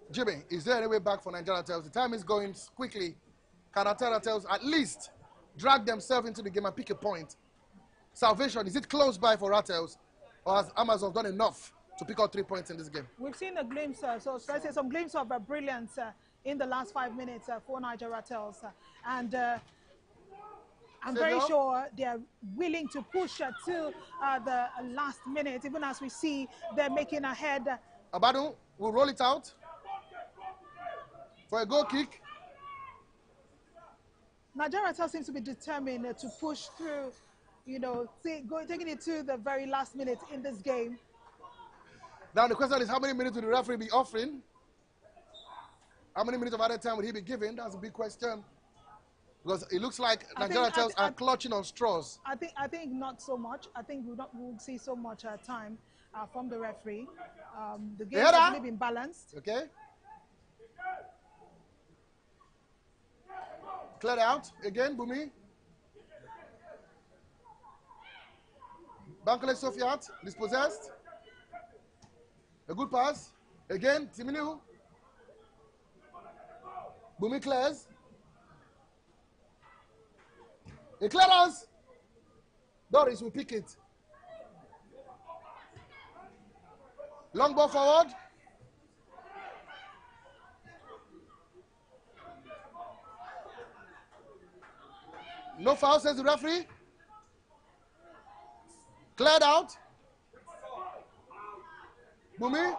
Jimmy, is there any way back for Nigeria Ratels? The time is going quickly. Can Nigeria Ratels at least drag themselves into the game and pick a point? Salvation, is it close by for Ratels? Or has Amazon done enough to pick out 3 points in this game? We've seen a glimpse, some glimpse of brilliance in the last 5 minutes for Niger Ratels. And I'm very sure they're willing to push till the last minute, even as we see they're making ahead. Abadu will roll it out for a goal kick. Nigeria Ratels seems to be determined to push through, taking it to the very last minute in this game. Now the question is, how many minutes will the referee be offering? How many minutes of added time will he be giving? That's a big question. Because it looks like Nigeria Ratels are clutching on straws. I think not so much. I think we'll see so much time from the referee. The game has really been balanced. Okay. Cleared out. Again, Bumi. Bankole Sofiat, dispossessed. A good pass. Again, Timinu. Bumi clears. A clearance. Doris will pick it. Long ball forward. No foul, says the referee. Cleared out. Bumi.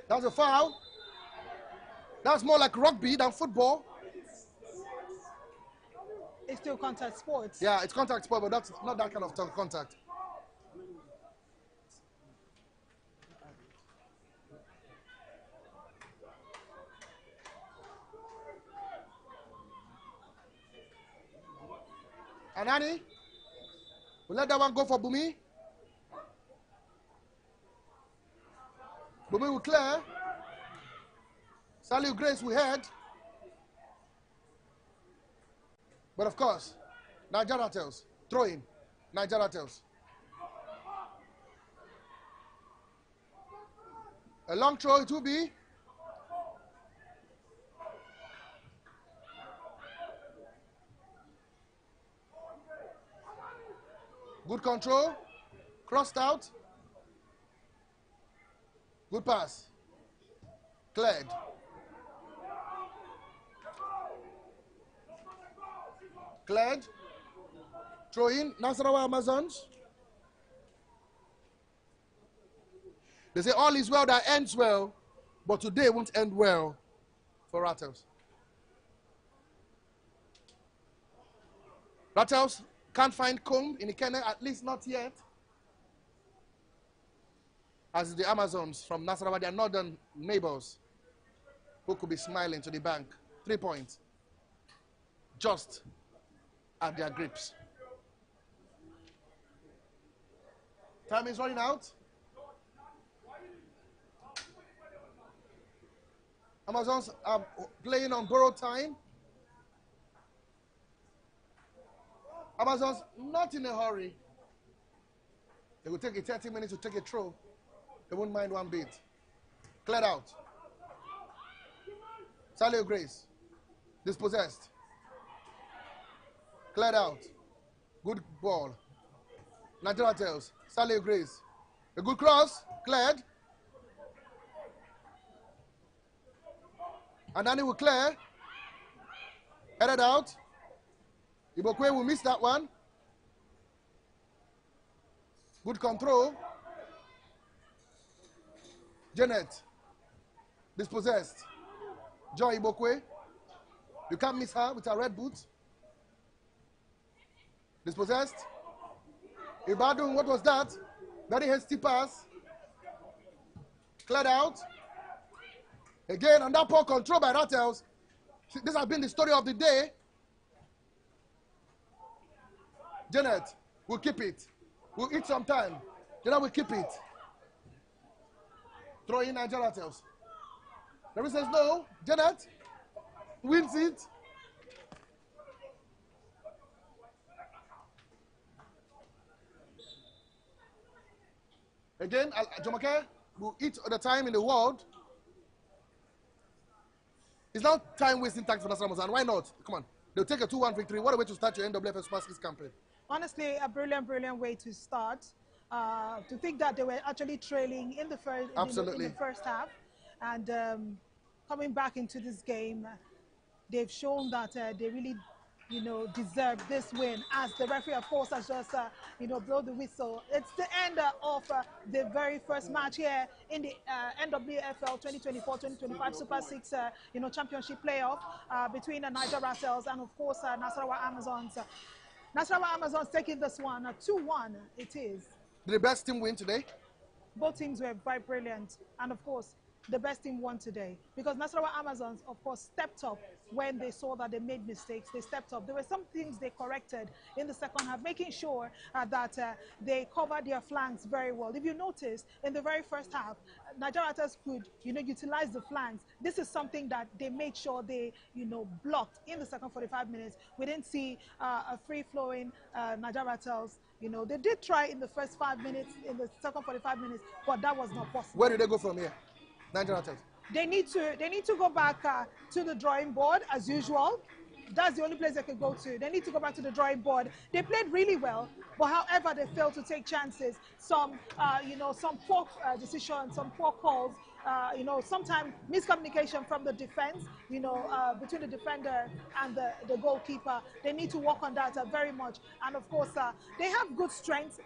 That's a foul. That's more like rugby than football. It's still contact sports. Yeah, it's contact sport, but that's not that kind of contact. Anani, we let that one go for Bumi. Bumi will clear. Saliu Grace will head. But of course, Niger Ratels, throw in. Niger Ratels. A long throw, it will be. Good control. Crossed out. Good pass. Cleared. Cleared. Throw in. Nassarawa Amazons. They say all is well that ends well, but today won't end well for Ratels. Ratels can't find comb in Ikene, at least not yet. As the Amazons from Nasarawa, their northern neighbors, who could be smiling to the bank. 3 points. Just at their grips. Time is running out. Amazons are playing on borrowed time. Amazons not in a hurry. They will take a 30 minutes to take a throw. They won't mind one bit. Cleared out. Salio Grace. Dispossessed. Cleared out. Good ball. Nigeria Ratels. Salio Grace. A good cross. Cleared. And then he will clear. Headed out. Ibokwe will miss that one. Good control. Janet. Dispossessed. Joy Ibokwe. You can't miss her with her red boots. Dispossessed. Ibadun, what was that? Very hasty pass. Cleared out. Again, under poor control by Ratels. This has been the story of the day. Janet will keep it. We'll eat some time. Janet will keep it. Throw in Niger Ratels. The referee says no. Janet wins it. Again, Jomake will eat all the time in the world. It's not time wasting tactics for Nasarawa, and why not? Come on. They'll take a 2-1 victory. What a way to start your NWFL Super 6 campaign. Honestly, a brilliant way to start. To think that they were actually trailing in the first half, and coming back into this game, they've shown that they really, deserve this win. As the referee, of course, has just, blow the whistle. It's the end of the very first match here in the NWFL 2024-2025 Super 6, championship playoff between the Niger Ratels and, of course, Nasarawa Amazons. Nasarawa Amazons taking this one 2-1. It is. Did the best team win today? Both teams were quite brilliant, and of course, the best team won today because Nasarawa Amazons, of course, stepped up when they saw that they made mistakes. They stepped up. There were some things they corrected in the second half, making sure that they covered their flanks very well. If you notice, in the very first half, Nigeria could, utilize the flanks. This is something that they made sure they, blocked in the second 45 minutes. We didn't see a free-flowing Nigeria. They did try in the first 5 minutes, in the second 45 minutes, but that was not possible. Where did they go from here? Nigeria. They need to go back to the drawing board as usual. That's the only place they could go to. They need to go back to the drawing board. They played really well, but however, they failed to take chances. Some poor decisions, some poor calls. Sometimes miscommunication from the defense. Between the defender and the goalkeeper. They need to work on that very much. And of course, they have good strengths.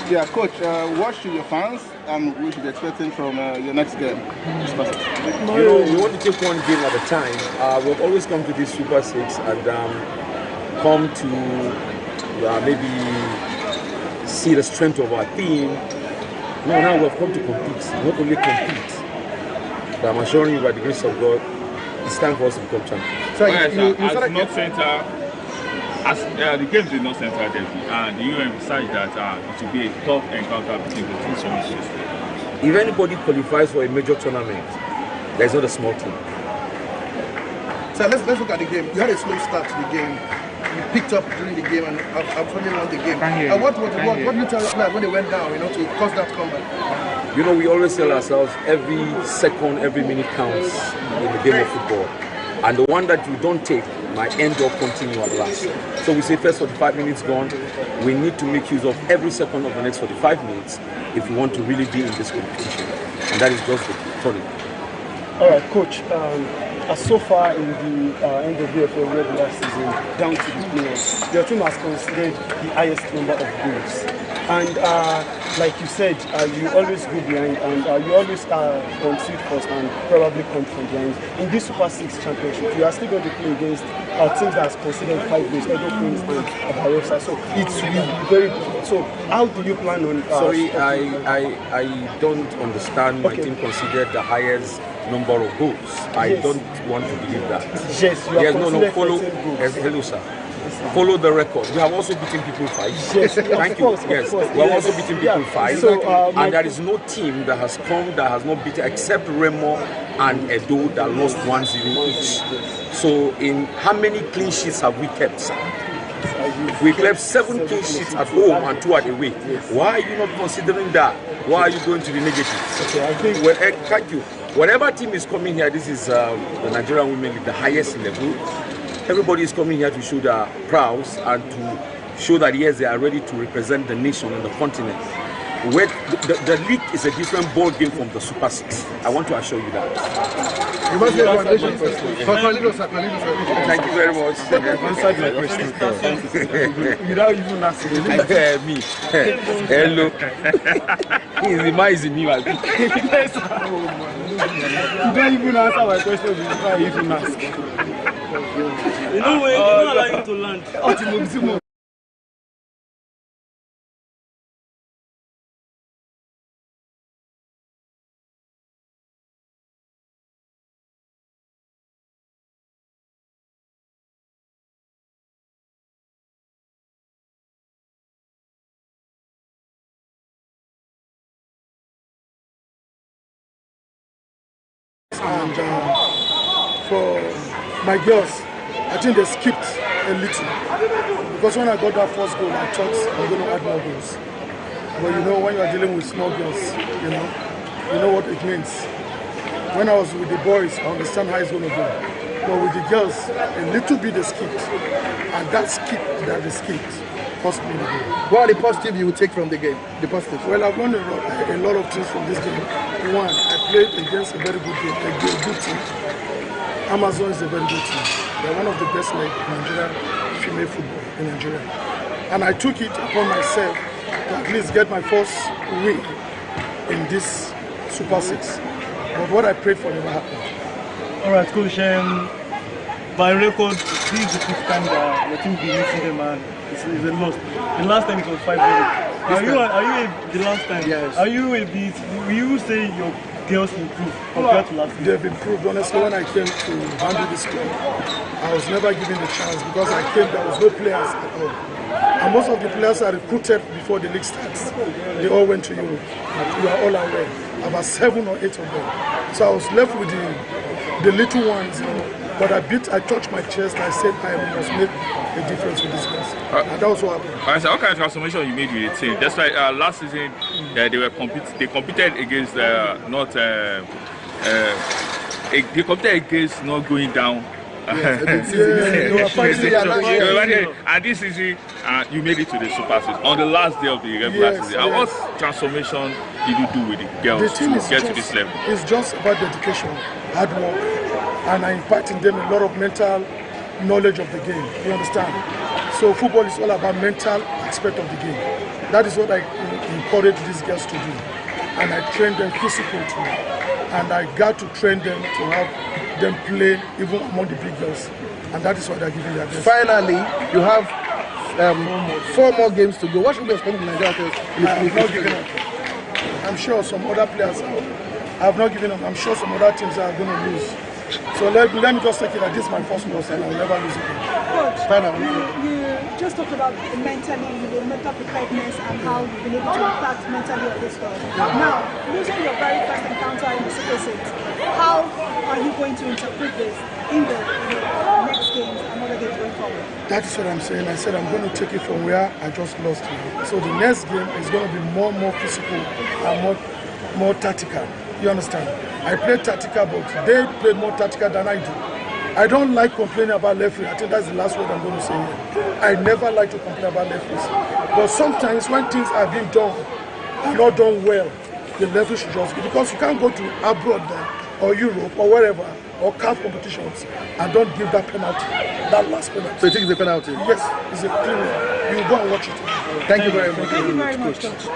Yeah, Coach, what should your fans we should be expecting from your next game? You know, we want to take one game at a time. We've always come to this Super 6 and come to maybe see the strength of our team. No, now we've come to compete, not only compete. But I'm assuring you, by the grace of God, it's time for us to become champions. So as North Center, the games did not center derby, and you emphasize that it will be a tough encounter between the two sons. If anybody qualifies for a major tournament, there's not a small team. So let's look at the game. You had a slow start to the game. You picked up during the game and absolutely won the game. And what do you tell the players when they went down, to cause that comeback? You know, we always tell ourselves every second, every minute counts in the game of football. And the one that you don't take might end up continue at last. So we say first 45 minutes gone, we need to make use of every second of the next 45 minutes if we want to really be in this competition. And that is just the tournament. All right, Coach. So far in the end of the VFL regular season, down to the playoffs, your team has considered the highest number of goals. And like you said, you always go behind and you always concede first and probably come from behind. In this Super 6 championship, you are still going to play against teams that has considered 5 goals, Edo Queens and Abayosa. So it's really very difficult. So how do you plan on... Sorry, I don't understand. My team considered the highest number of goals. I don't want to believe that. Yes, you are follow. Hello, sir. Follow the record. We have also beaten people 5. Yes, thank you. Yes, we have also beaten people 5. So, and there is no team that has come that has not beaten except Remo and Edo that lost 1-0 each. So, in how many clean sheets have we kept, sir? We kept 7 clean sheets at home and 2 at away. Why are you not considering that? Why are you going to the negatives? Okay, I think. Thank you. Whatever team is coming here, this is the Nigerian Women League, the highest level. Everybody is coming here to show their prowess and to show that yes, they are ready to represent the nation and the continent. Where the league is a different ball game from the Super 6. I want to assure you that. You must Thank you very much. Answered my question without even asking. Me. Hello. The man is in me. You don't even answer my question before I even ask. You know when you don't allow you to land. And for my girls, I think they skipped a little. Because when I got that first goal, I thought I'm going to add more goals. But when you are dealing with small girls, you know what it means. When I was with the boys, I understand how it's going to go. But with the girls, a little bit they skipped. And that skip that they skipped cost me the game. What are the positives you will take from the game? The positives? Well, I've learned a lot of things from this game. One, I played against a very good game, a good team. Amazon is a very good team. They're one of the best league in Nigeria, female football in Nigeria. And I took it upon myself to at least get my first win in this Super 6. But what I prayed for never happened. All right, Coach. By record, this is the 5th time that your team will be missing them, and it's a loss. The last time it was 5-0. Are you the last time? Yes. Are you a bit? Will you say your girls improved compared to last year? They've improved. Honestly, when I came to handle this club, I was never given the chance because I came, there was no players at all. And most of the players are recruited before the league starts. They all went to Europe. You are all aware. About 7 or 8 of them. So I was left with the little ones, But I touched my chest and I said I must make a difference with this guys. And that was what happened. Alright, so what kind of transformation you made with the team? Just like last season, they competed against they competed against not going down. And this season, you made it to the Super 6 on the last day of the regular season. And what transformation did you do with the girls to get to this level? It's just about dedication, hard work, and I impart in them a lot of mental knowledge of the game. You understand? So football is all about mental expect of the game. That is what I encourage these girls to do. And I train them physical too. And I got to train them to have them play even among the big girls. And that is what they're giving their best. Finally, you have 4 more games to go. What should we expect from Nigeria? I've not given up. I'm sure some other players have not given up. I'm sure some other teams are going to lose. So let me just take it that this is my first loss and I'll never lose again. Coach, Finally. you just talked about mentally, the mental preparedness and how you've been able to impact mentally on this game. Now, losing your very first encounter in the Super 6, how are you going to interpret this in the next games and other games going forward? That is what I'm saying. I said I'm going to take it from where I just lost it. So the next game is going to be more physical and more tactical. You understand? I played tactical, but they played more tactical than I do. I don't like complaining about referee. I think that's the last word I'm going to say here. I never like to complain about referees. But sometimes when things are being done and not done well, the referee should just go. Because you can't go to abroad then, or Europe, or wherever, or CAF competitions, and don't give that penalty, that last penalty. So you think it's a penalty? Yes, it's a clean one. You go and watch it. Thank you very much. Thank you very much, Coach.